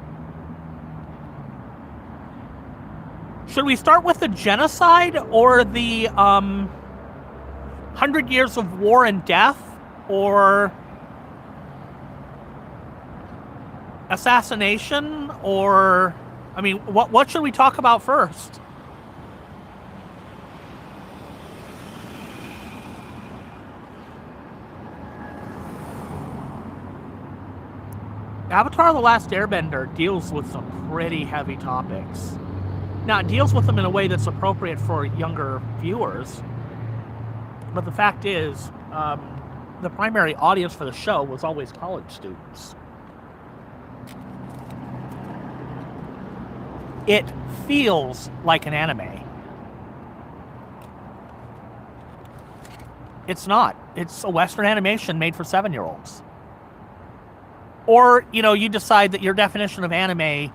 Should we start with the genocide or the 100 years of war and death, or assassination, or I mean, what should we talk about first? Avatar: The Last Airbender deals with some pretty heavy topics. Now, it deals with them in a way that's appropriate for younger viewers, but the fact is, the primary audience for the show was always college students. It feels like an anime. It's not. It's a Western animation made for 7-year-olds. Or, you know, you decide that your definition of anime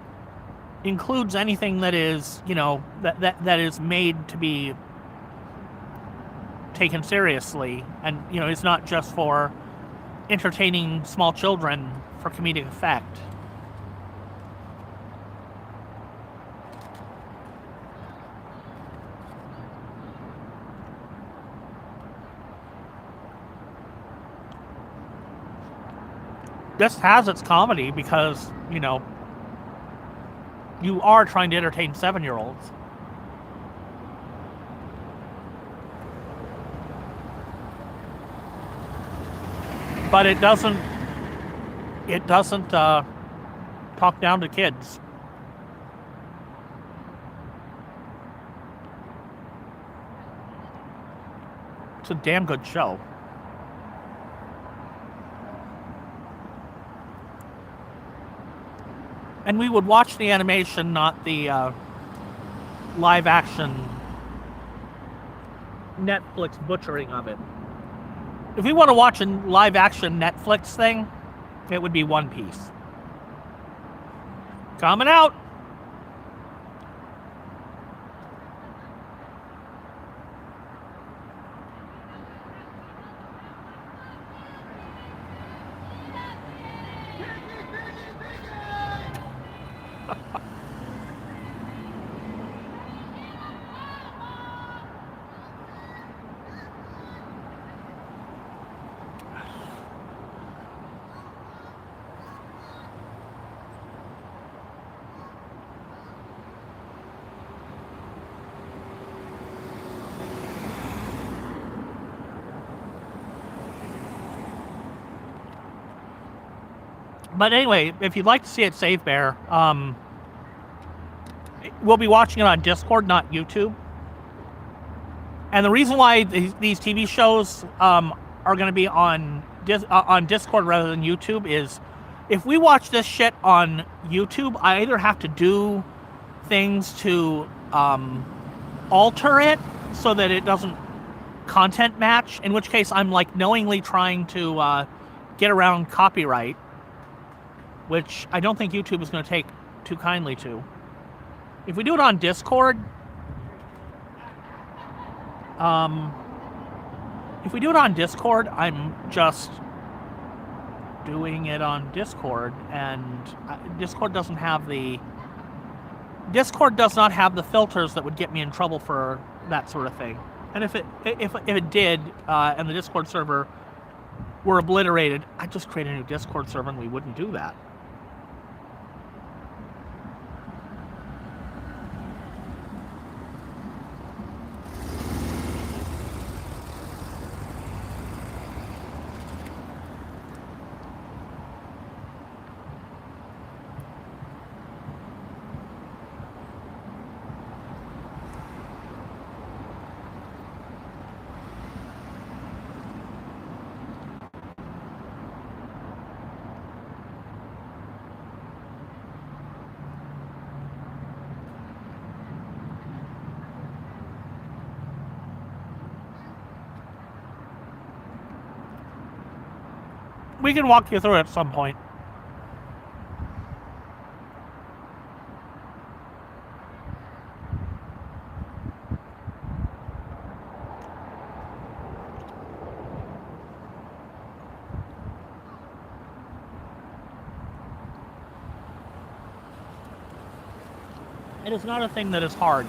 includes anything that is, you know, that is made to be taken seriously, and, you know, it's not just for entertaining small children for comedic effect. This has its comedy because, you know, you are trying to entertain 7-year-olds. But it doesn't talk down to kids. It's a damn good show. And we would watch the animation, not the live action Netflix butchering of it. If we want to watch a live action Netflix thing, it would be One Piece. Coming out. But anyway, if you'd like to see it, Save Bear, we'll be watching it on Discord, not YouTube. And the reason why these TV shows are going to be on Discord rather than YouTube is, if we watch this shit on YouTube, I either have to do things to alter it so that it doesn't content match, in which case I'm like knowingly trying to get around copyright, which I don't think YouTube is going to take too kindly to. If we do it on Discord, I'm just doing it on Discord, and Discord does not have the filters that would get me in trouble for that sort of thing. And if it did, and the Discord server were obliterated, I'd just create a new Discord server and we wouldn't do that. We can walk you through it at some point. It is not a thing that is hard.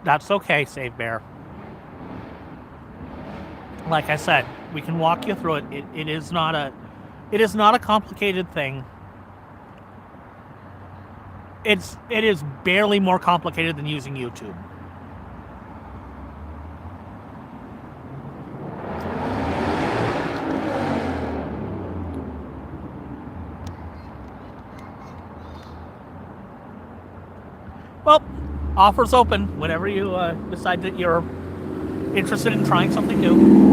That's okay, Save Bear. Like I said, we can walk you through it. It is not a complicated thing. It is barely more complicated than using YouTube. Well, offers open whenever you decide that you're interested in trying something new.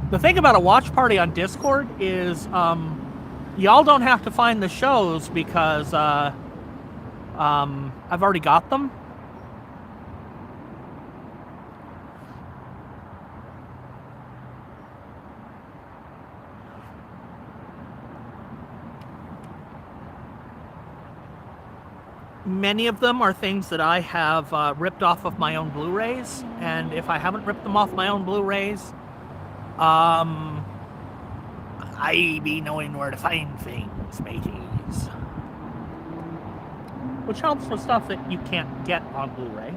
The thing about a watch party on Discord is y'all don't have to find the shows because I've already got them. Many of them are things that I have ripped off of my own Blu-rays, and if I haven't ripped them off my own Blu-rays, I be knowing where to find things, mateys. Which helps with stuff that you can't get on Blu-ray.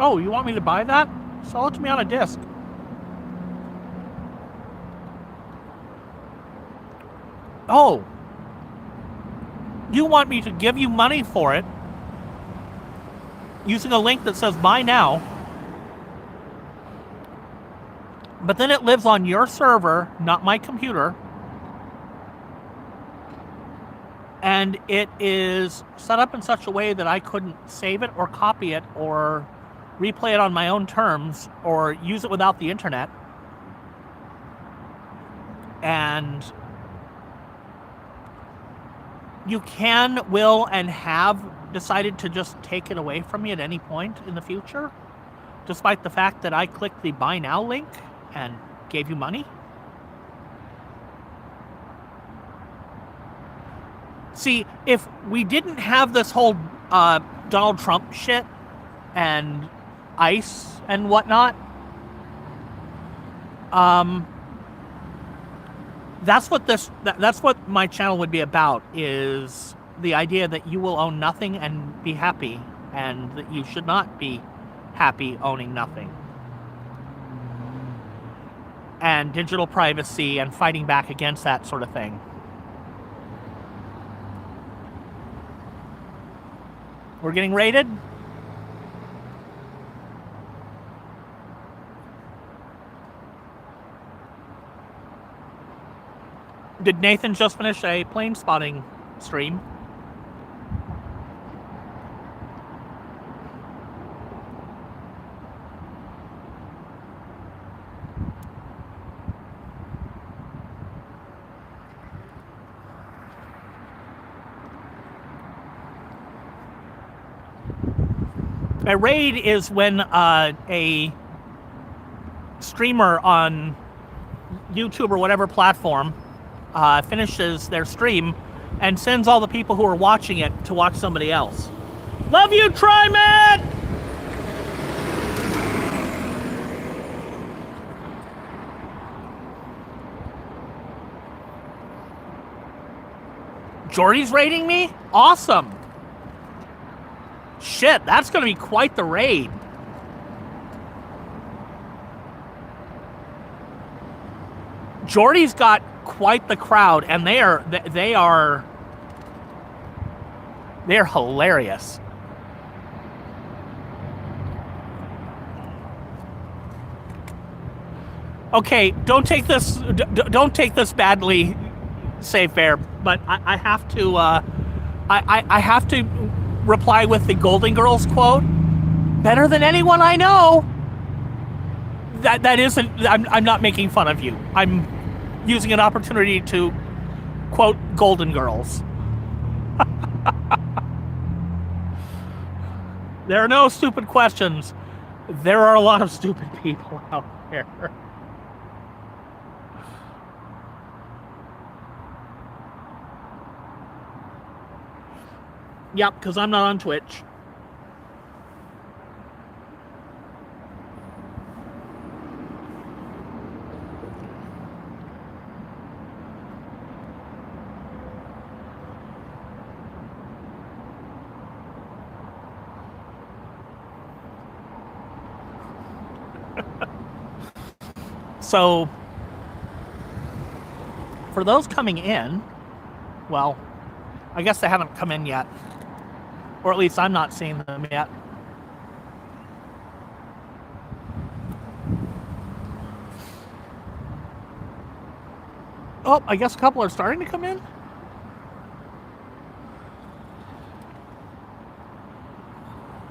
Oh, you want me to buy that? Sell it to me on a disc. Oh. You want me to give you money for it using a link that says buy now, but then it lives on your server, not my computer, and it is set up in such a way that I couldn't save it or copy it or replay it on my own terms or use it without the internet. And you can, will, and have decided to just take it away from me at any point in the future, despite the fact that I clicked the buy now link and gave you money. See, if we didn't have this whole Donald Trump shit and ICE and whatnot, that's what my channel would be about, is the idea that you will own nothing and be happy, and that you should not be happy owning nothing. And digital privacy and fighting back against that sort of thing. We're getting raided? Did Nathan just finish a plane spotting stream? A raid is when a streamer on YouTube or whatever platform finishes their stream and sends all the people who are watching it to watch somebody else. Love you, Tryman! Jordy's raiding me? Awesome! Shit, that's gonna be quite the raid. Jordy's got quite the crowd, and they're hilarious. Okay, don't take this badly, Save Bear, but I have to I have to reply with the Golden Girls quote. Better than anyone I know. That isn't. I'm not making fun of you. I'm using an opportunity to quote Golden Girls. There are no stupid questions. There are a lot of stupid people out there. Yep, because I'm not on Twitch. So, for those coming in, well, I guess they haven't come in yet. Or at least I'm not seeing them yet. Oh, I guess a couple are starting to come in.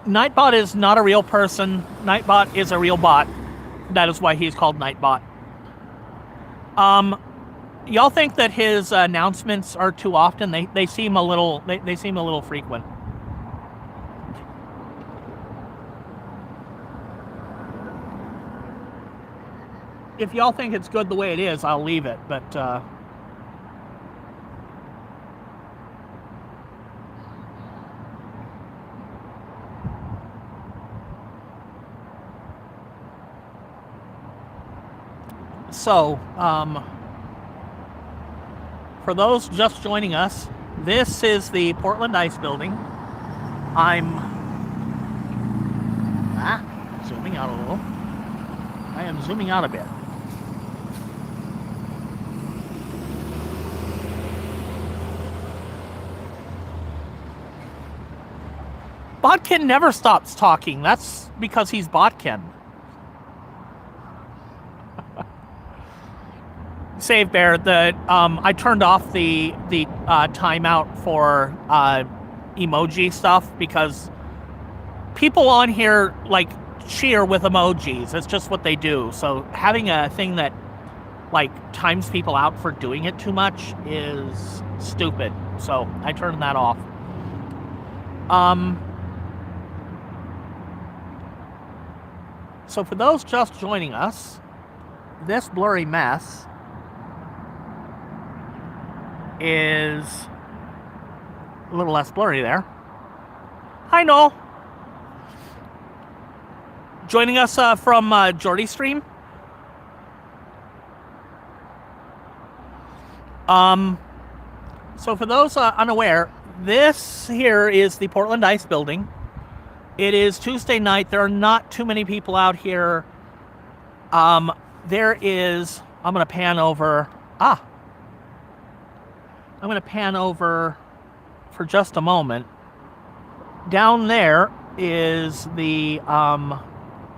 Nightbot is not a real person. Nightbot is a real bot. That is why he's called Nightbot. Y'all think that his announcements are too often? They seem a little they seem a little frequent. If y'all think it's good the way it is, I'll leave it, but so, for those just joining us, this is the Portland Ice Building. I'm zooming out a little. I am zooming out a bit. Botkin never stops talking. That's because he's Botkin. Save Bear. I turned off the timeout for emoji stuff because people on here like cheer with emojis. It's just what they do. So having a thing that like times people out for doing it too much is stupid. So I turned that off. So for those just joining us, this blurry mess is a little less blurry there. Hi, Noel. Joining us from Jordy's stream. So for those unaware, this here is the Portland Ice Building. It is Tuesday night. There are not too many people out here. There is, I'm going to pan over. I'm going to pan over for just a moment. Down there is the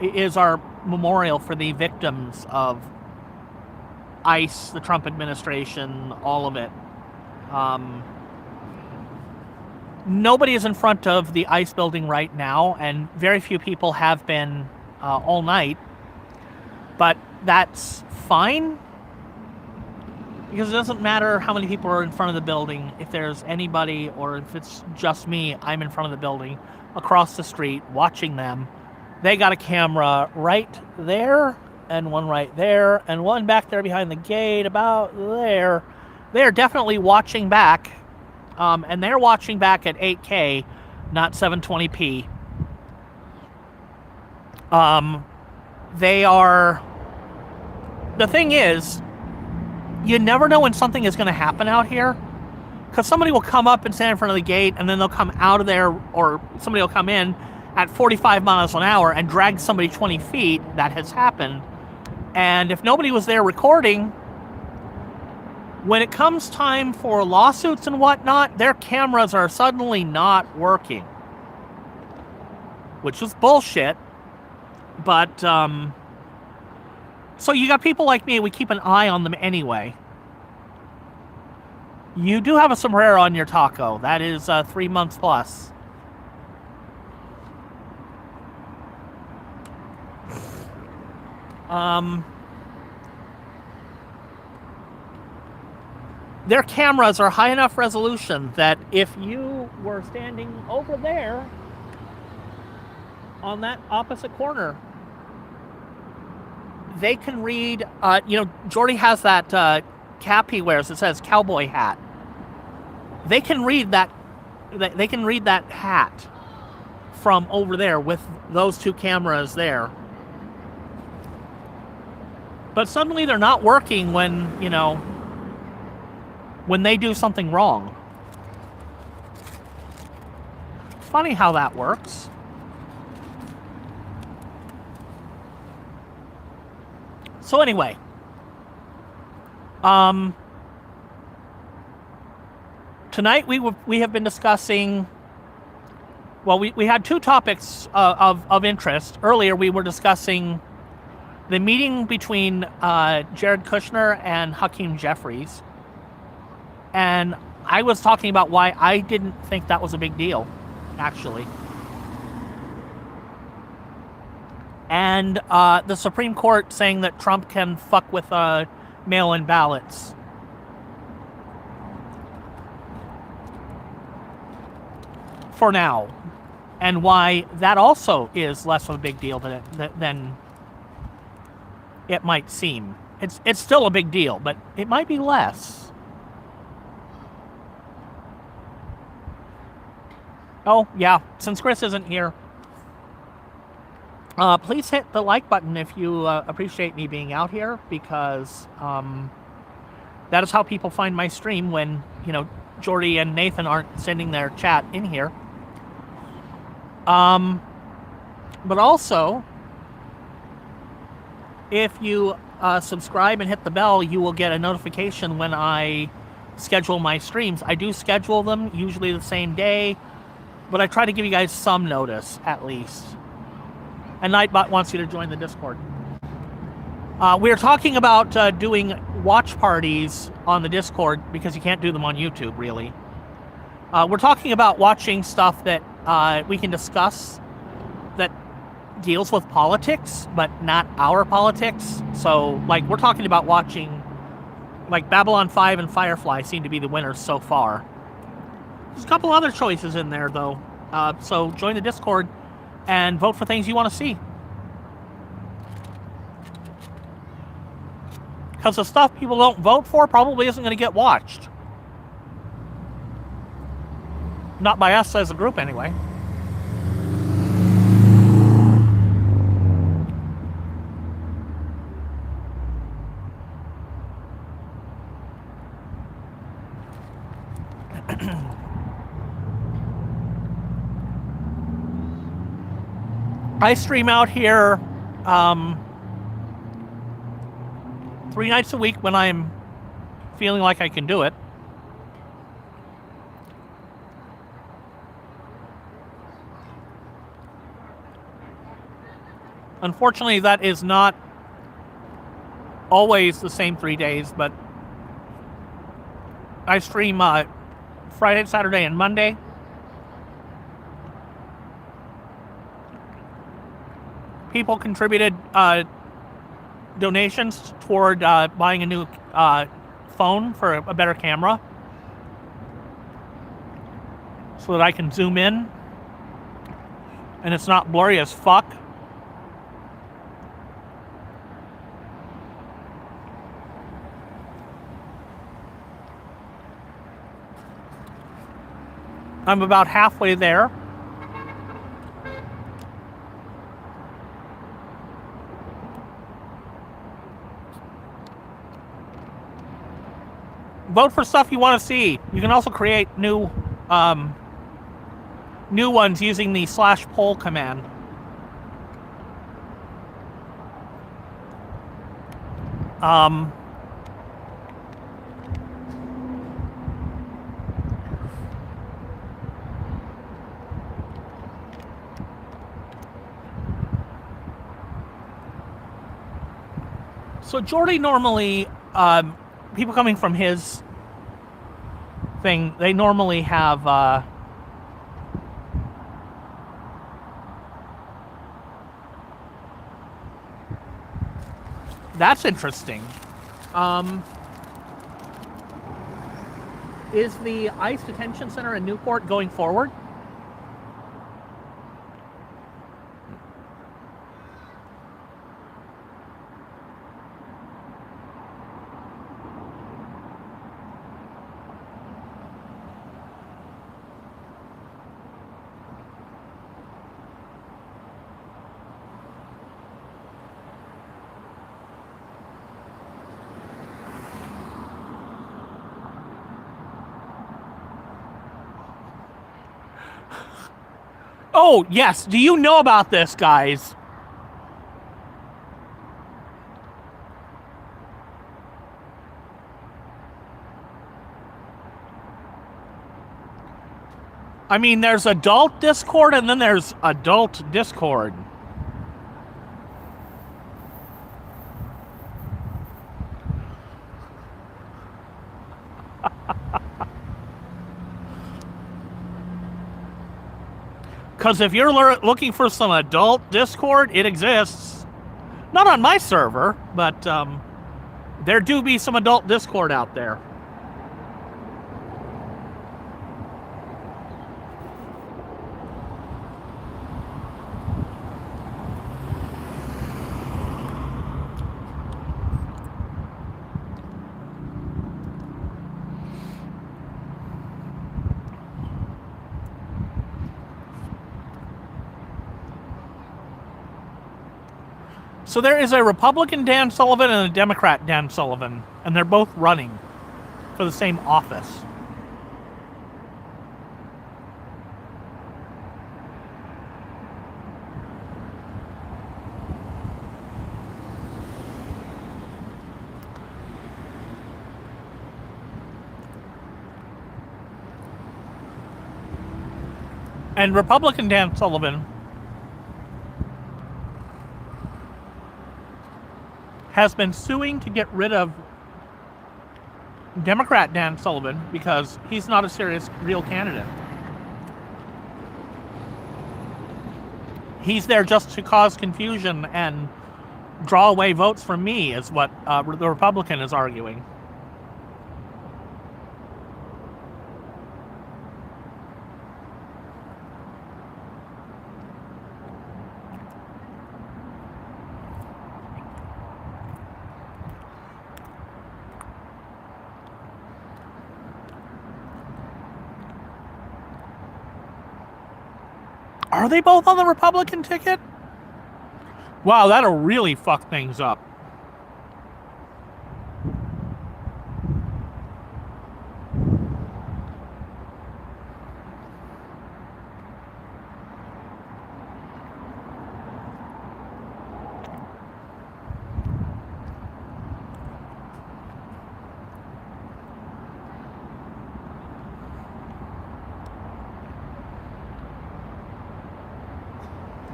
is our memorial for the victims of ICE, the Trump administration, all of it. Nobody is in front of the ICE building right now, and very few people have been all night. But that's fine, because it doesn't matter how many people are in front of the building. If there's anybody, or if it's just me, I'm in front of the building, across the street, watching them. They got a camera right there, and one right there, and one back there behind the gate, about there. They're definitely watching back. And they're watching back at 8K, not 720p. They are... The thing is, you never know when something is going to happen out here. Because somebody will come up and stand in front of the gate, and then they'll come out of there, or somebody will come in at 45 miles an hour and drag somebody 20 feet. That has happened. And if nobody was there recording, when it comes time for lawsuits and whatnot, their cameras are suddenly not working. Which is bullshit. But, so you got people like me, we keep an eye on them anyway. You do have a sombrero on your taco. That is 3 months plus. Their cameras are high enough resolution that if you were standing over there on that opposite corner, they can read, Jordy has that cap he wears that says cowboy hat. They can read that hat from over there with those two cameras there. But suddenly they're not working when they do something wrong. Funny how that works. So anyway, tonight we have been discussing. Well, we had two topics of interest. Earlier we were discussing the meeting between Jared Kushner and Hakeem Jeffries, and I was talking about why I didn't think that was a big deal, actually. And the Supreme Court saying that Trump can fuck with mail-in ballots. For now. And why that also is less of a big deal than it might seem. It's still a big deal, but it might be less. Oh, yeah, since Chris isn't here, please hit the like button if you appreciate me being out here, because that is how people find my stream when, Jordy and Nathan aren't sending their chat in here. But also, if you subscribe and hit the bell, you will get a notification when I schedule my streams. I do schedule them usually the same day, but I try to give you guys some notice at least. And Nightbot wants you to join the Discord. We're talking about doing watch parties on the Discord because you can't do them on YouTube, really. We're talking about watching stuff that we can discuss that deals with politics, but not our politics. So, we're talking about watching, Babylon 5 and Firefly seem to be the winners so far. There's a couple other choices in there, though. So join the Discord and vote for things you want to see. Because the stuff people don't vote for probably isn't going to get watched. Not by us as a group, anyway. I stream out here 3 nights a week when I'm feeling like I can do it. Unfortunately, that is not always the same 3 days, but I stream Friday, Saturday, and Monday. People contributed donations toward buying a new phone for a better camera so that I can zoom in and it's not blurry as fuck. I'm about halfway there. Vote for stuff you want to see. You can also create new ones using the /poll command. So Jordy normally, people coming from his thing, they normally have that's interesting. Is the ICE detention center in Newport going forward? Oh, yes. Do you know about this, guys? I mean, there's adult Discord and then there's adult Discord. Because if you're looking for some adult Discord, it exists. Not on my server, but there do be some adult Discord out there. So there is a Republican Dan Sullivan and a Democrat Dan Sullivan, and they're both running for the same office. And Republican Dan Sullivan has been suing to get rid of Democrat Dan Sullivan because he's not a serious, real candidate. He's there just to cause confusion and draw away votes from me, is what the Republican is arguing. Are they both on the Republican ticket? Wow, that'll really fuck things up.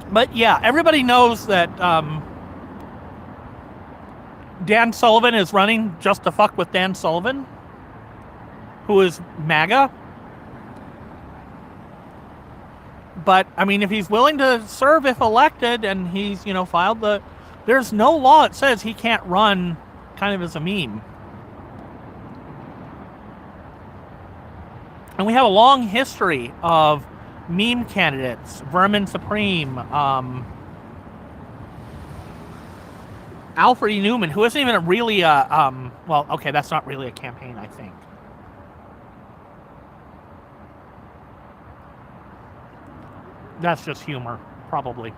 But yeah, everybody knows that Dan Sullivan is running just to fuck with Dan Sullivan, who is MAGA. But, I mean, if he's willing to serve if elected and he's, you know, filed the... There's no law that says he can't run kind of as a meme. And we have a long history of meme candidates, Vermin Supreme, Alfred E. Newman, who isn't even really a, well, okay, that's not really a campaign, I think. That's just humor, probably.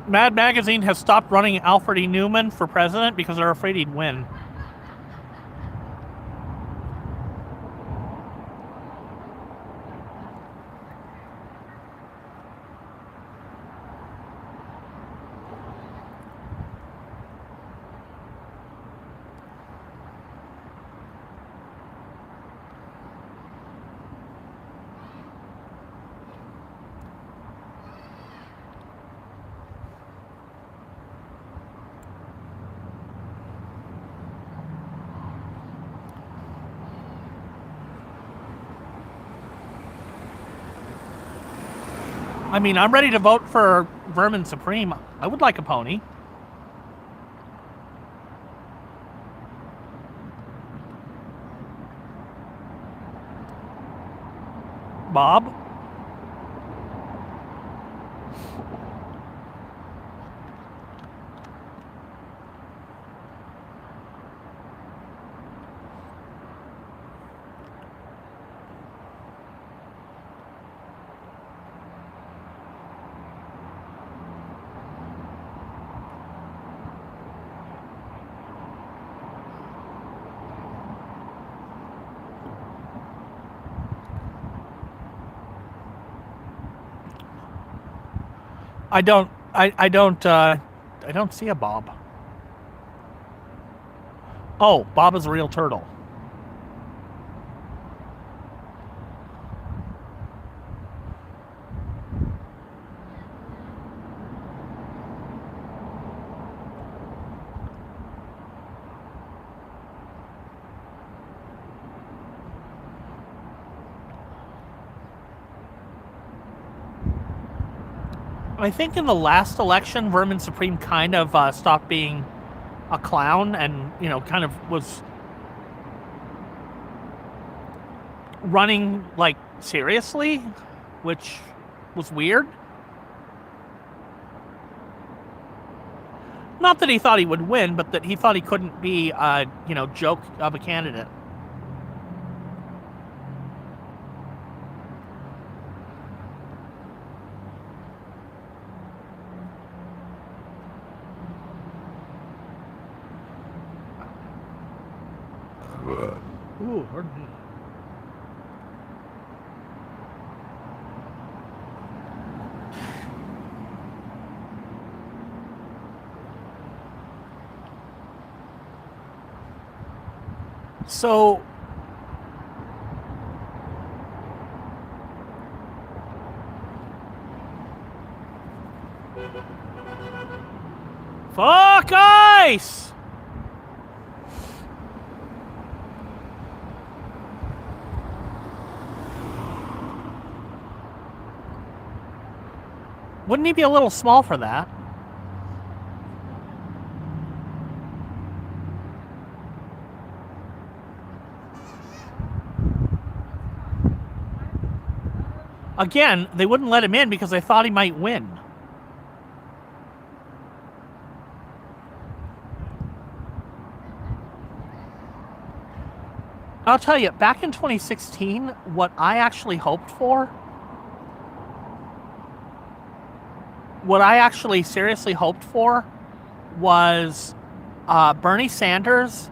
Mad Magazine has stopped running Alfred E. Newman for president because they're afraid he'd win. I mean, I'm ready to vote for Vermin Supreme. I would like a pony. Bob? I don't see a Bob. Oh, Bob is a real turtle. I think in the last election, Vermin Supreme kind of stopped being a clown and, kind of was running, like, seriously, which was weird. Not that he thought he would win, but that he thought he couldn't be a, joke of a candidate. Ooh, pardon me. So, fuck ice! Wouldn't he be a little small for that? Again, they wouldn't let him in because they thought he might win. I'll tell you, back in 2016, what I actually hoped for, what I actually seriously hoped for was Bernie Sanders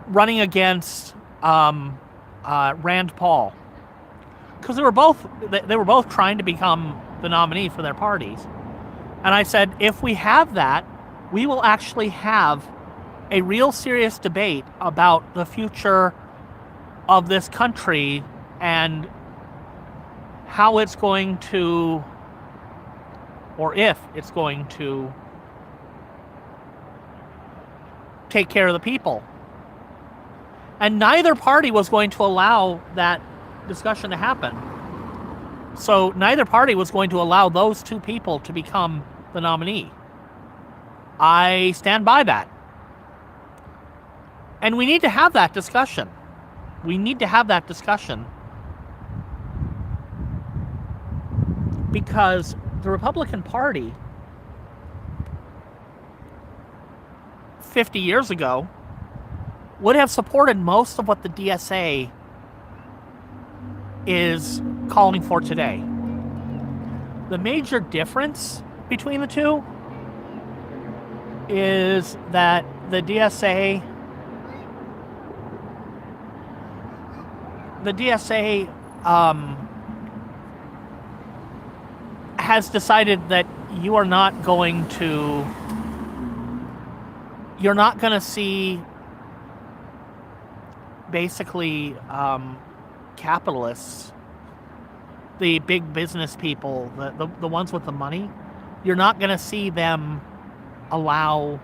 running against Rand Paul. Because they were both trying to become the nominee for their parties. And I said, if we have that, we will actually have a real serious debate about the future of this country and how it's going to, or if it's going to, take care of the people. And neither party was going to allow that discussion to happen. So neither party was going to allow those two people to become the nominee. I stand by that. And we need to have that discussion. We need to have that discussion. Because the Republican Party 50 years ago would have supported most of what the DSA is calling for today. The major difference between the two is that the DSA has decided that you're not going to see basically capitalists, the big business people, the ones with the money. You're not going to see them allow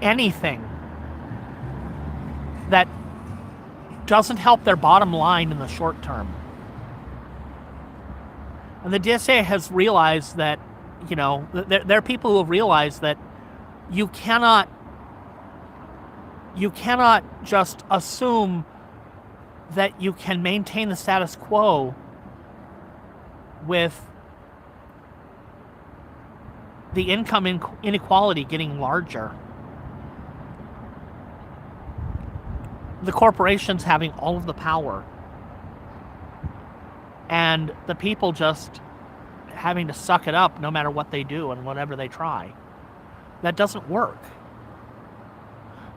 anything that doesn't help their bottom line in the short term. And the DSA has realized that, you know, there are people who have realized that you cannot just assume that you can maintain the status quo with the income inequality getting larger. The corporations having all of the power. And the people just having to suck it up no matter what they do and whatever they try. That doesn't work.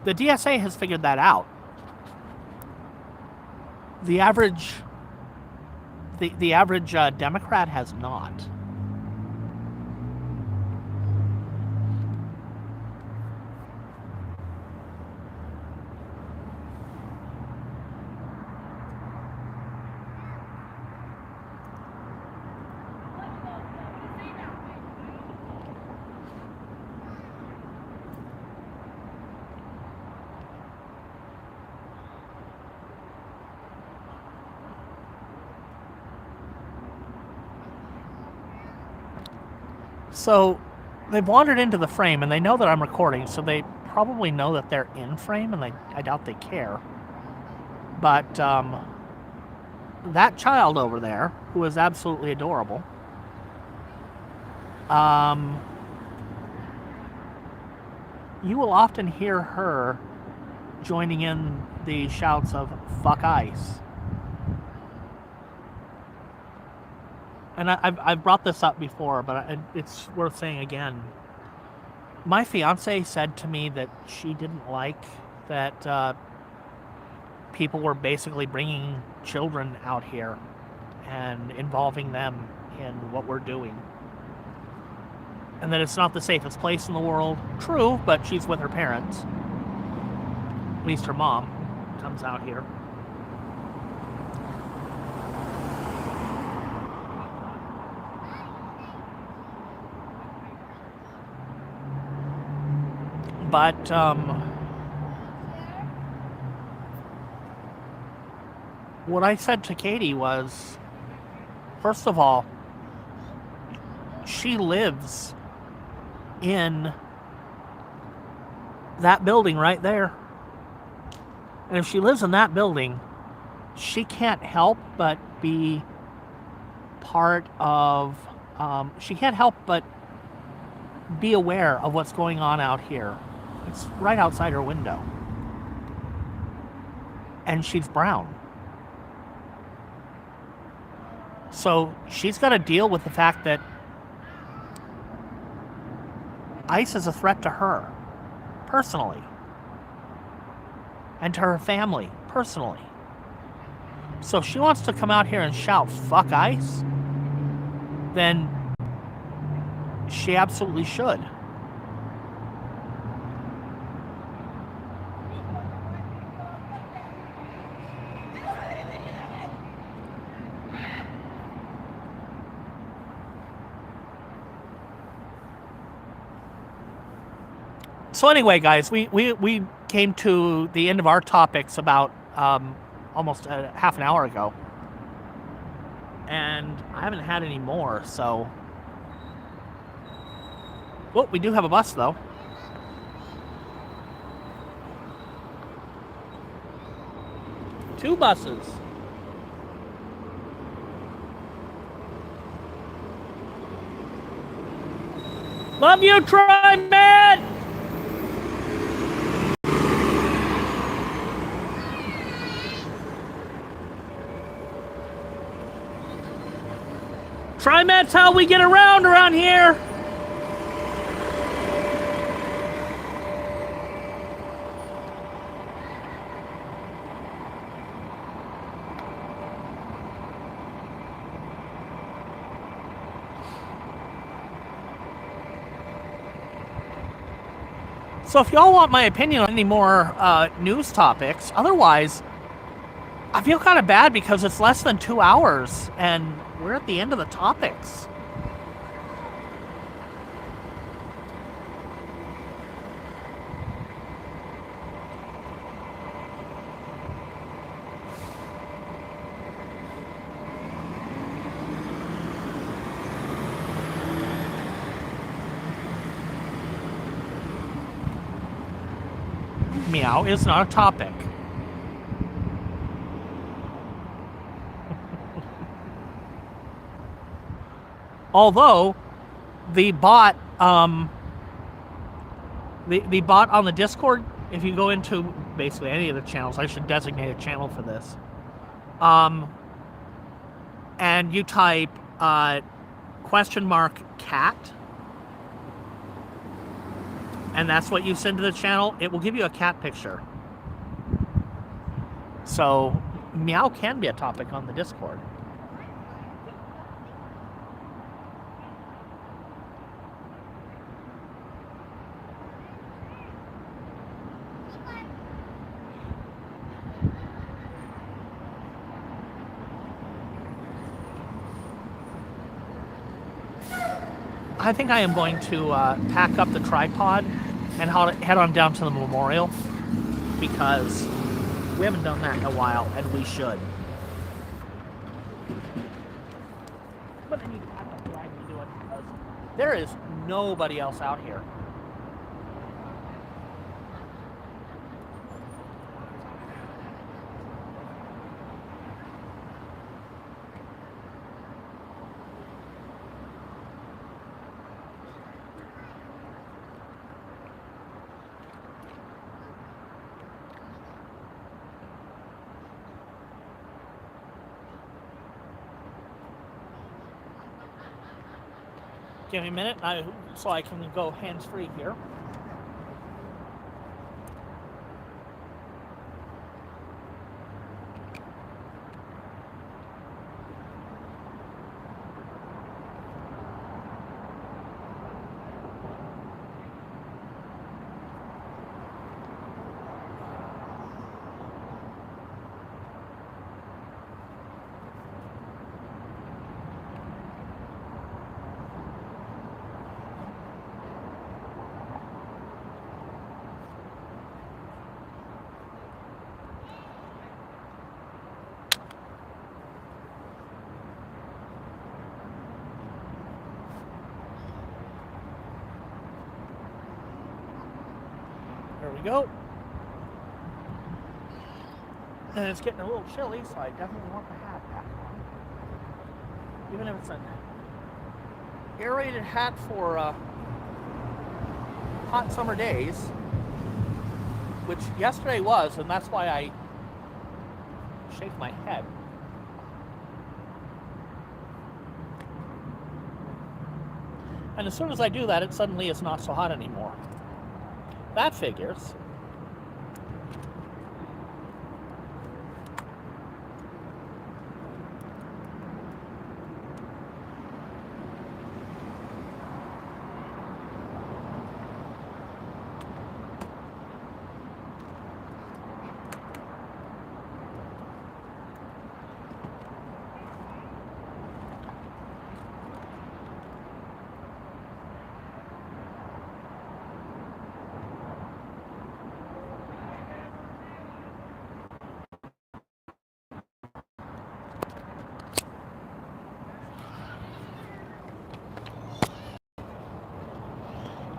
The DSA has figured that out. The average Democrat has not. So they've wandered into the frame, and they know that I'm recording, so they probably know that they're in frame, and I doubt they care. But that child over there, who is absolutely adorable, you will often hear her joining in the shouts of "fuck ICE." And I've brought this up before, but it's worth saying again. My fiance said to me that she didn't like that people were basically bringing children out here and involving them in what we're doing. And that it's not the safest place in the world. True, but she's with her parents. At least her mom comes out here. But what I said to Katie was, first of all, she lives in that building right there. And if she lives in that building, she can't help but be part of, she can't help but be aware of what's going on out here. It's right outside her window. And she's brown. So she's got to deal with the fact that ICE is a threat to her, personally. And to her family, personally. So if she wants to come out here and shout, "fuck ICE," then she absolutely should. So anyway, guys, we came to the end of our topics about almost half an hour ago. And I haven't had any more, so... Well, we do have a bus, though. Two buses. Love you, Tri-Med! Tri-Med's how we get around here. So if y'all want my opinion on any more news topics, otherwise, I feel kind of bad because it's less than 2 hours and we're at the end of the topics. Meow is not a topic. Although the bot the bot on the Discord, if you go into basically any of the channels, I should designate a channel for this. And you type !cat, and that's what you send to the channel, it will give you a cat picture. So meow can be a topic on the Discord. I think I am going to pack up the tripod and head on down to the memorial, because we haven't done that in a while, and we should. But then you have to drag me to it, because there is nobody else out here. Give me a minute so I can go hands-free here. There we go. And it's getting a little chilly, so I definitely want the hat back on. Even if it's an aerated hat for hot summer days, which yesterday was, and that's why I shake my head. And as soon as I do that, it suddenly is not so hot anymore. That figures.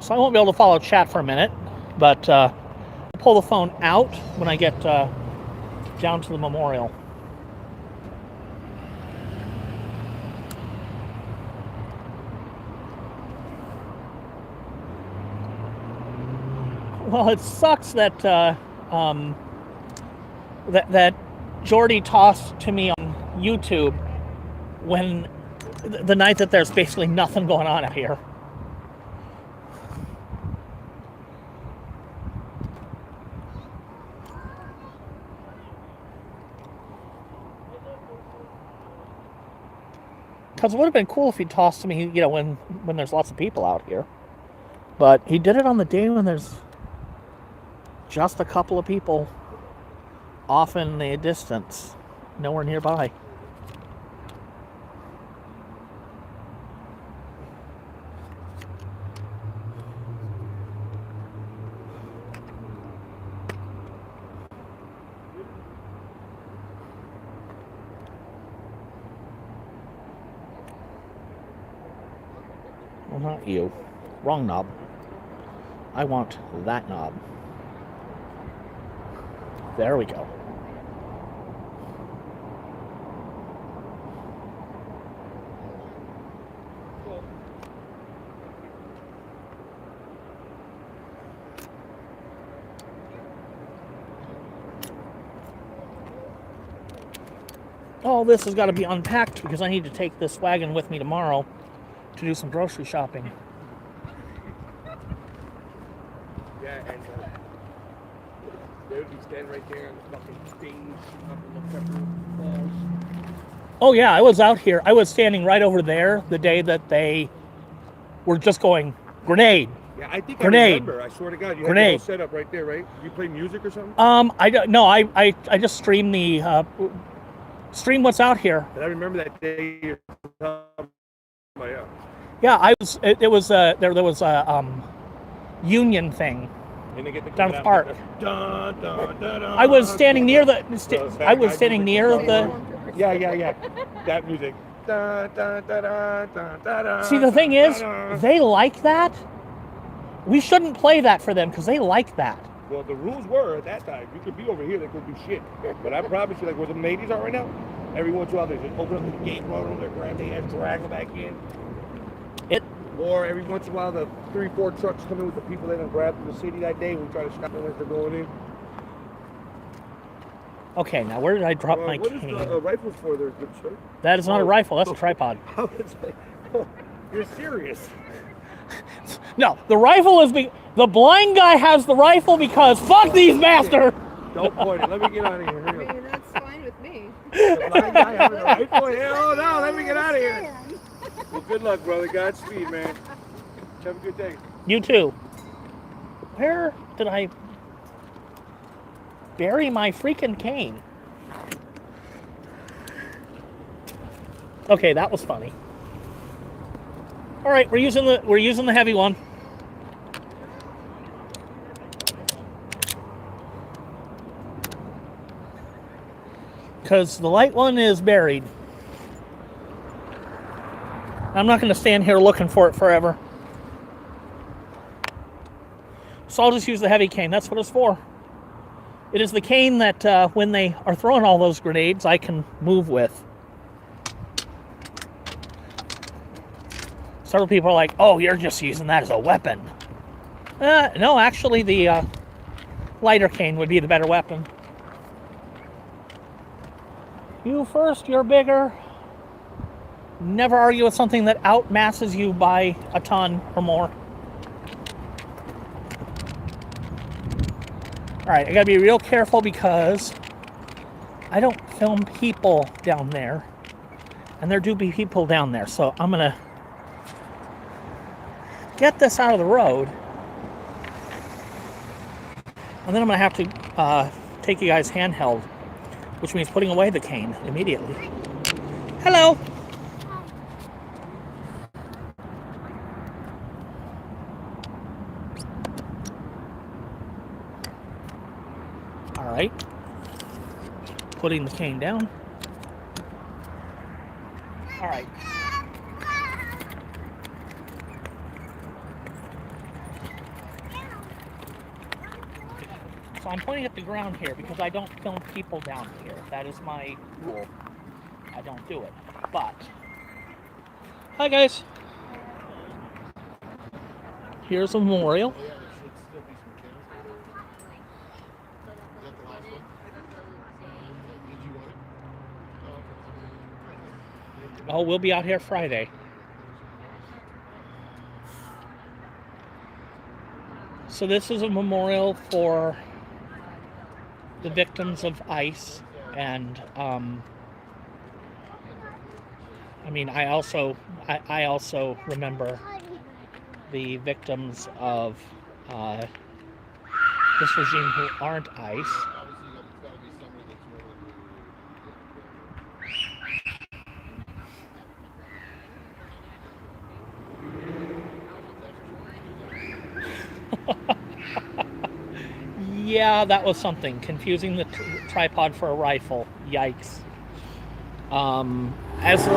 So I won't be able to follow chat for a minute, but pull the phone out when I get down to the memorial. Well, it sucks that that Jordy tossed to me on YouTube when the night that there's basically nothing going on out here. Because it would have been cool if he tossed to me, you know, when there's lots of people out here. But he did it on the day when there's just a couple of people off in the distance, nowhere nearby. Well, not you. Wrong knob. I want that knob. There we go. All this has got to be unpacked because I need to take this wagon with me tomorrow to do some grocery shopping. Yeah, and they would be standing right there on the fucking stage up in the pepper balls. Oh yeah, I was out here. I was standing right over there the day that they were just going grenade. Yeah, I think Grenade. I remember. I swear to God, you Grenade. had the whole setup right there, right? You play music or something? I don't. No, I just stream the stream what's out here. And I remember that day. Yeah. Yeah, I was. It was there was a union thing. And they get the Down at the park. Dun, dun, dun, dun, I was standing near the. bad I was guy standing music. near the. Yeah. That music. Dun, dun, dun, dun, dun, dun, dun, See, the thing is, dun, dun. they like that. We shouldn't play that for them because they like that. Well, the rules were at that time, you could be over here, they could do shit. But I promise you, like where the ladies are right now, every once in a while they just open up the gate, run over there, grab their ass, drag them back in. Or every once in a while, the 3-4 trucks come in with the people they done grabbed from the city that day. We try to stop them as they're going in. Okay, now where did I drop my what cane? is the rifles for there, good sir? That is not a rifle. That's a tripod. I was like, oh, you're serious. No, the rifle is the blind guy has the rifle because fuck these bastards. Don't point it. Let me get out of here. I Hurry up. mean, that's fine with me. The blind guy having a rifle? Hell no, let me get out of here. Well, good luck, brother. Godspeed, man. Have a good day. You too. Where did I bury my freaking cane? Okay, that was funny. All right, we're using the heavy one. Because the light one is buried. I'm not going to stand here looking for it forever. So I'll just use the heavy cane. That's what it's for. It is the cane that when they are throwing all those grenades, I can move with. Several people are like, oh, you're just using that as a weapon. No, actually, the lighter cane would be the better weapon. You first, you're bigger. Never argue with something that outmasses you by a ton or more. Alright, I gotta be real careful because I don't film people down there. And there do be people down there, so I'm gonna get this out of the road. And then I'm gonna have to take you guys handheld, which means putting away the cane immediately. Hello! Alright. Putting the cane down. Alright. So I'm pointing at the ground here because I don't film people down here. That is my rule. I don't do it. But, hi guys. Here's a memorial. Oh, we'll be out here Friday. So this is a memorial for the victims of ICE, and I mean, I also remember the victims of this regime who aren't ICE. Yeah, that was something. Confusing the tripod for a rifle. Yikes. As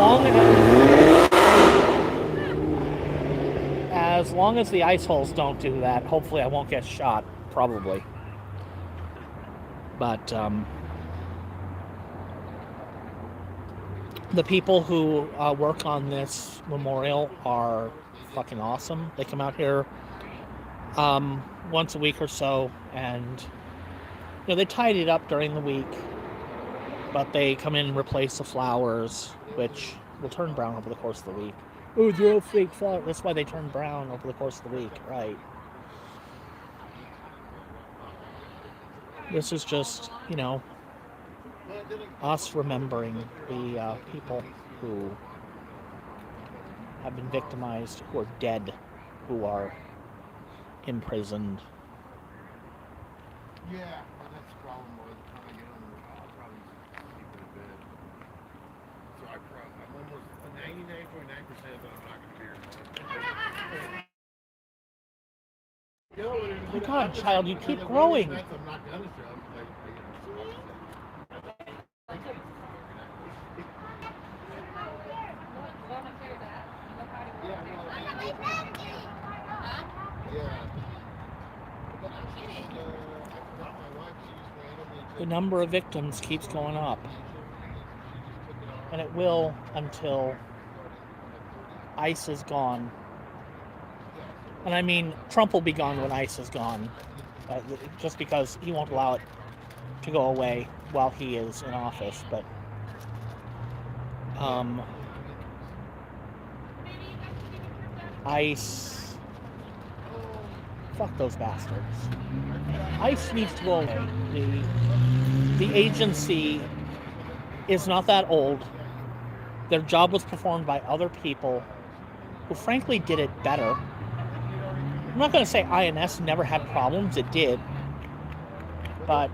long as the ice holes don't do that, hopefully I won't get shot. Probably. But the people who work on this memorial are fucking awesome. They come out here once a week or so, and they tidy it up during the week, but they come in and replace the flowers, which will turn brown over the course of the week. Oh, they're all fake flowers. That's why they turn brown over the course of the week, right? This is just, us remembering the people who have been victimized, who are dead, who are imprisoned. Yeah, well, that's the problem was when I get on the I'll probably keep it in bed. So I'm almost 99.9% that I'm not going to be here. Oh my God, child, you keep growing. I'm not going to show. The number of victims keeps going up. And it will until ICE is gone. And I mean, Trump will be gone when ICE is gone. Just because he won't allow it to go away while he is in office. But ICE, fuck those bastards. ICE needs to go away. The agency is not that old. Their job was performed by other people who frankly did it better. I'm not going to say INS never had problems, it did. But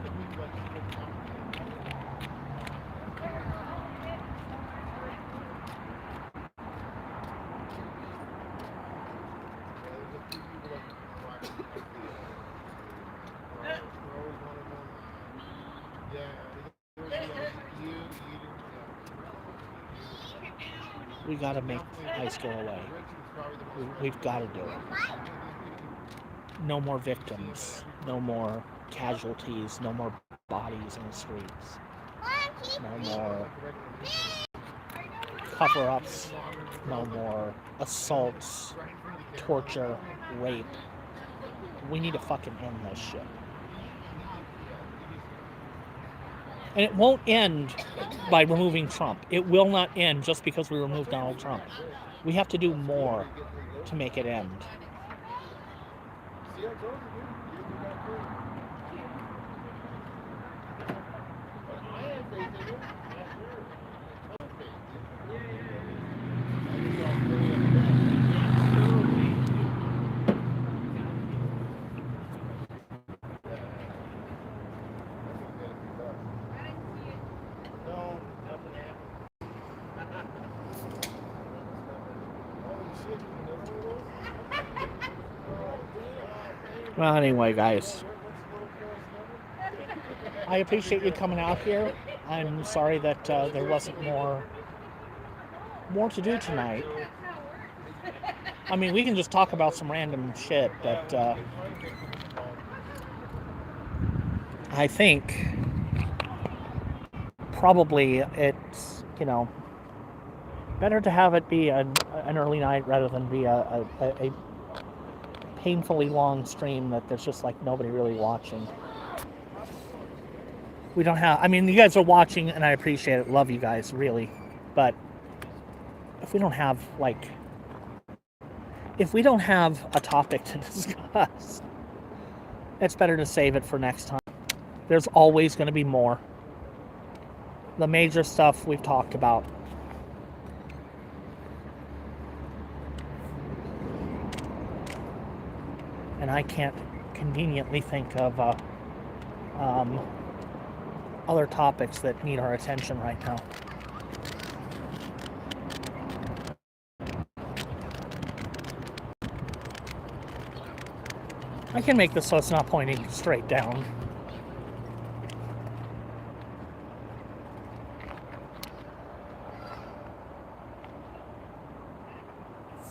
we got to make ICE go away. We've got to do it. No more victims. No more casualties. No more bodies in the streets. No more cover-ups. No more assaults, torture, rape. We need to fucking end this shit. And it won't end by removing Trump. It will not end just because we remove Donald Trump. We have to do more to make it end. Well, anyway, guys, I appreciate you coming out here. I'm sorry that there wasn't more to do tonight. I mean, we can just talk about some random shit, but I think probably it's, better to have it be an early night rather than be a painfully long stream that there's just like nobody really watching. We don't have, I mean, you guys are watching and I appreciate it. Love you guys, really. But if we don't have a topic to discuss, it's better to save it for next time. There's always going to be more. The major stuff we've talked about. And I can't conveniently think of other topics that need our attention right now. I can make this so it's not pointing straight down.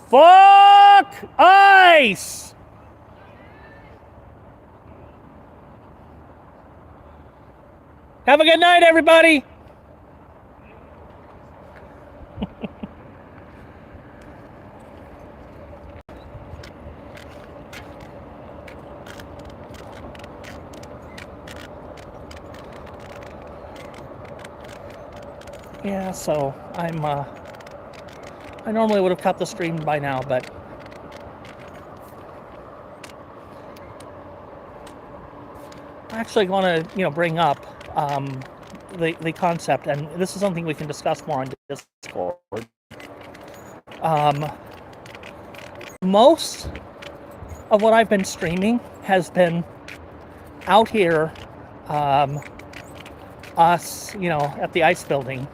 Fuck ICE! Have a good night, everybody. Yeah, so I normally would have cut the stream by now, but I actually want to, bring up the concept, and this is something we can discuss more on Discord. Most of what I've been streaming has been out here, us, at the ice building.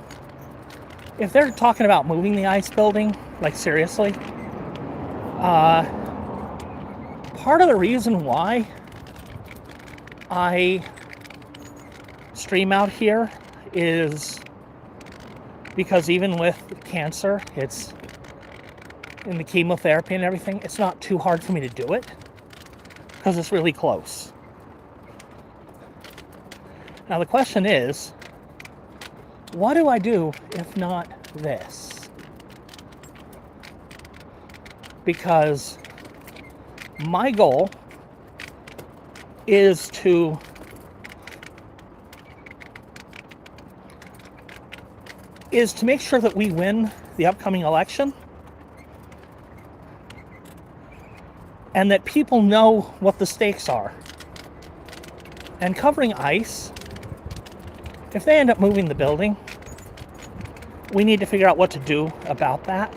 If they're talking about moving the ice building, like seriously, part of the reason why I stream out here is because even with cancer, it's in the chemotherapy and everything, it's not too hard for me to do it because it's really close. Now the question is, what do I do if not this? Because my goal is to make sure that we win the upcoming election and that people know what the stakes are. And covering ICE, if they end up moving the building, we need to figure out what to do about that.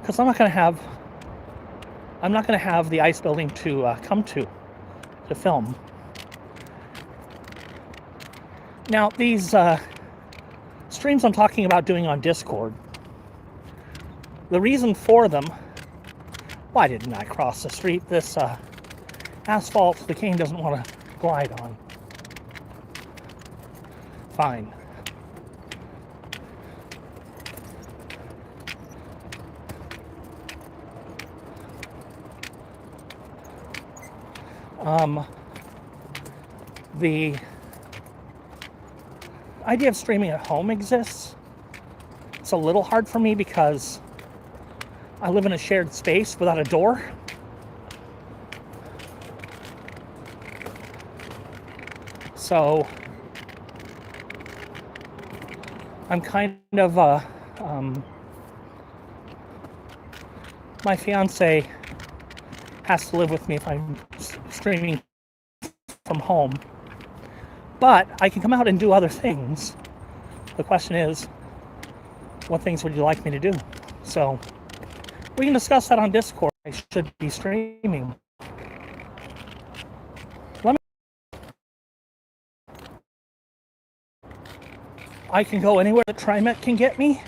Because I'm not going to have the ice building to come to film. Now these streams I'm talking about doing on Discord, the reason for them, why didn't I cross the street? This asphalt the cane doesn't want to glide on. Fine. The idea of streaming at home exists. It's a little hard for me because I live in a shared space without a door. So I'm kind of my fiance has to live with me if I'm streaming from home, but I can come out and do other things. The question is, what things would you like me to do? So we can discuss that on Discord. I should be streaming. I can go anywhere that TriMet can get me.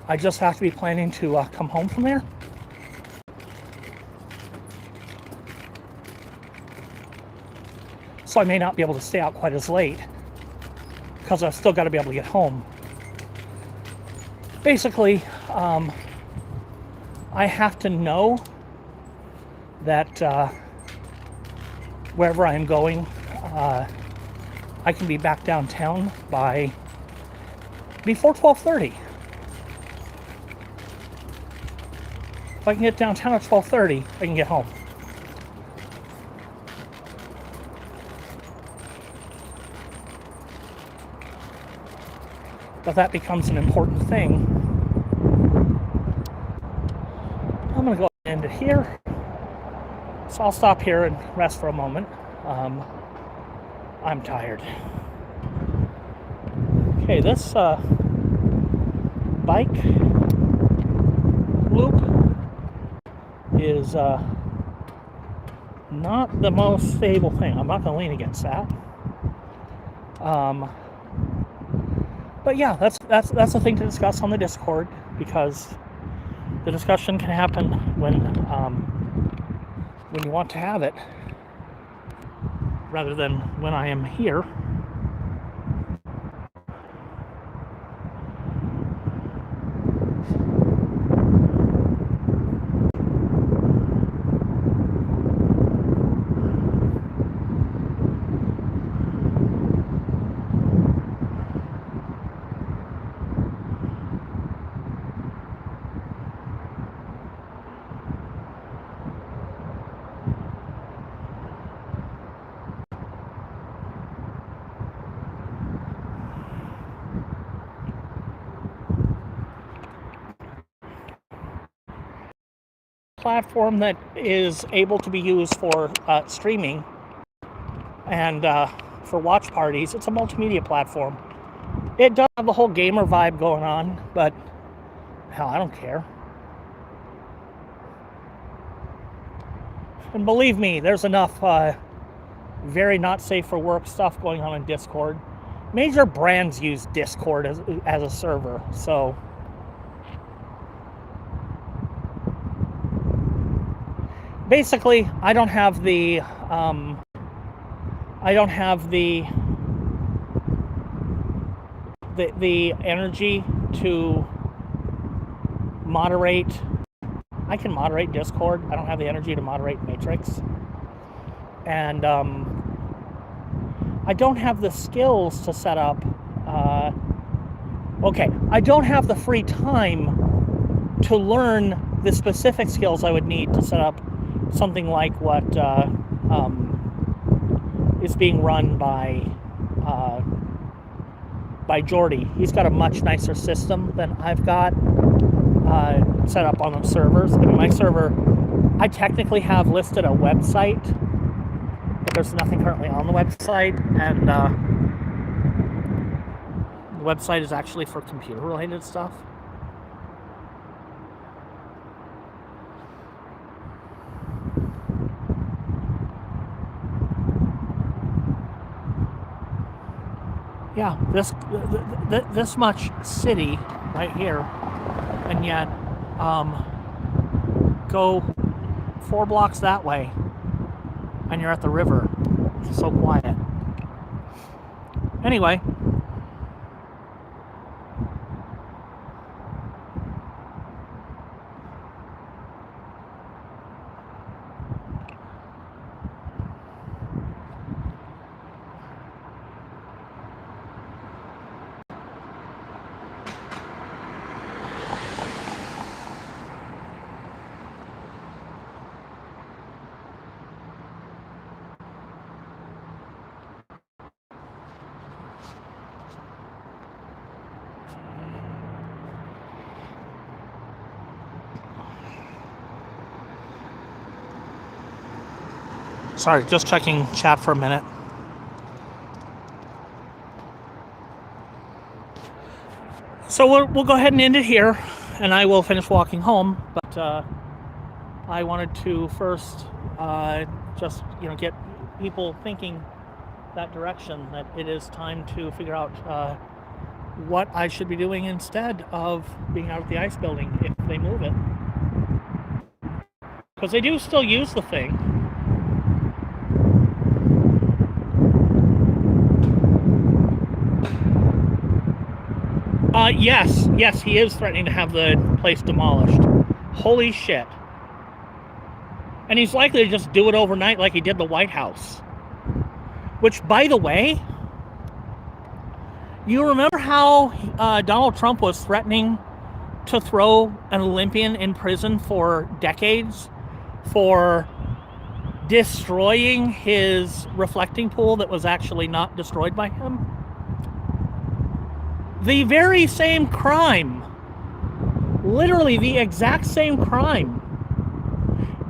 I just have to be planning to come home from there. So I may not be able to stay out quite as late because I've still got to be able to get home. Basically, I have to know that wherever I'm going, I can be back downtown before 12:30. If I can get downtown at 12:30, I can get home. But that becomes an important thing. I'm going to go ahead and end it here. So I'll stop here and rest for a moment. I'm tired. Okay, this bike loop is not the most stable thing. I'm not going to lean against that. But yeah, that's a thing to discuss on the Discord, because the discussion can happen when you want to have it, rather than when I am here. platform that is able to be used for streaming and for watch parties. It's a multimedia platform. It does have the whole gamer vibe going on, but hell, I don't care. And believe me, there's enough very not safe for work stuff going on in Discord. Major brands use Discord as a server, so basically, I don't have the energy to moderate. I can moderate Discord. I don't have the energy to moderate Matrix, and I don't have the skills to set up. Okay, I don't have the free time to learn the specific skills I would need to set up something like what is being run by Jordy. He's got a much nicer system than I've got set up on the servers. I mean, my server, I technically have listed a website, but there's nothing currently on the website, and the website is actually for computer-related stuff. Yeah, this much city right here, and yet go 4 blocks that way and you're at the river. It's so quiet. Anyway, sorry, just checking chat for a minute. So we'll go ahead and end it here, and I will finish walking home. But I wanted to first just get people thinking that direction, that it is time to figure out what I should be doing instead of being out at the ice building if they move it, because they do still use the thing. Yes, he is threatening to have the place demolished. Holy shit. And he's likely to just do it overnight like he did the White House. Which, by the way, you remember how Donald Trump was threatening to throw an Olympian in prison for decades for destroying his reflecting pool that was actually not destroyed by him? The very same crime, literally the exact same crime,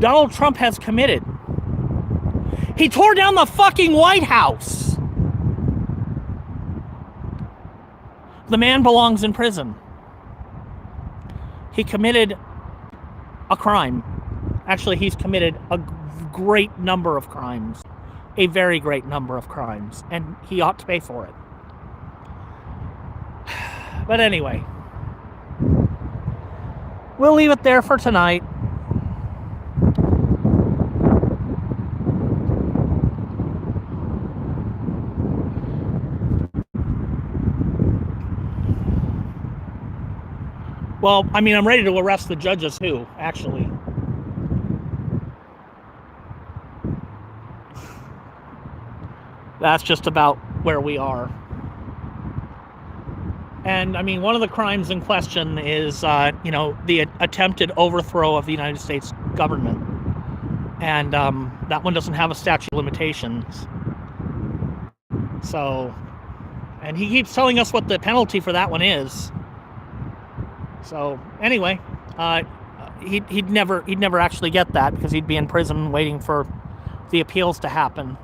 Donald Trump has committed. He tore down the fucking White House. The man belongs in prison. He committed a crime. Actually, he's committed a great number of crimes. A very great number of crimes. And he ought to pay for it. But anyway, we'll leave it there for tonight. Well, I mean, I'm ready to arrest the judges too, actually. That's just about where we are. And I mean, one of the crimes in question is, the attempted overthrow of the United States government. And that one doesn't have a statute of limitations. So, and he keeps telling us what the penalty for that one is. So, anyway, he'd never actually get that because he'd be in prison waiting for the appeals to happen.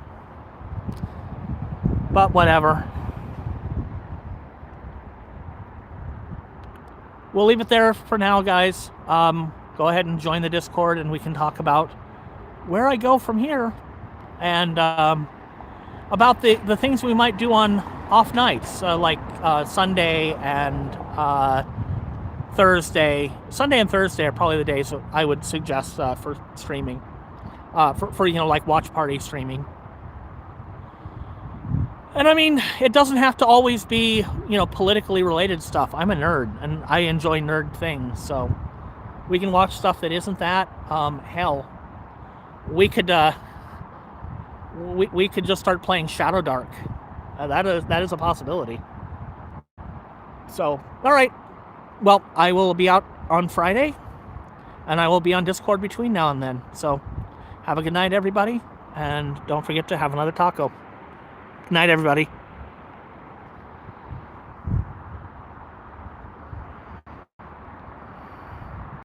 But whatever. We'll leave it there for now, guys. Go ahead and join the Discord, and we can talk about where I go from here, and about the things we might do on off nights, like Sunday and Thursday. Sunday and Thursday are probably the days I would suggest for streaming, for like watch party streaming. And I mean, it doesn't have to always be, politically related stuff. I'm a nerd, and I enjoy nerd things, so we can watch stuff that isn't that. Hell, we could we could just start playing Shadow Dark. That is a possibility. So, all right. Well, I will be out on Friday, and I will be on Discord between now and then. So, have a good night, everybody, and don't forget to have another taco. Good night, everybody.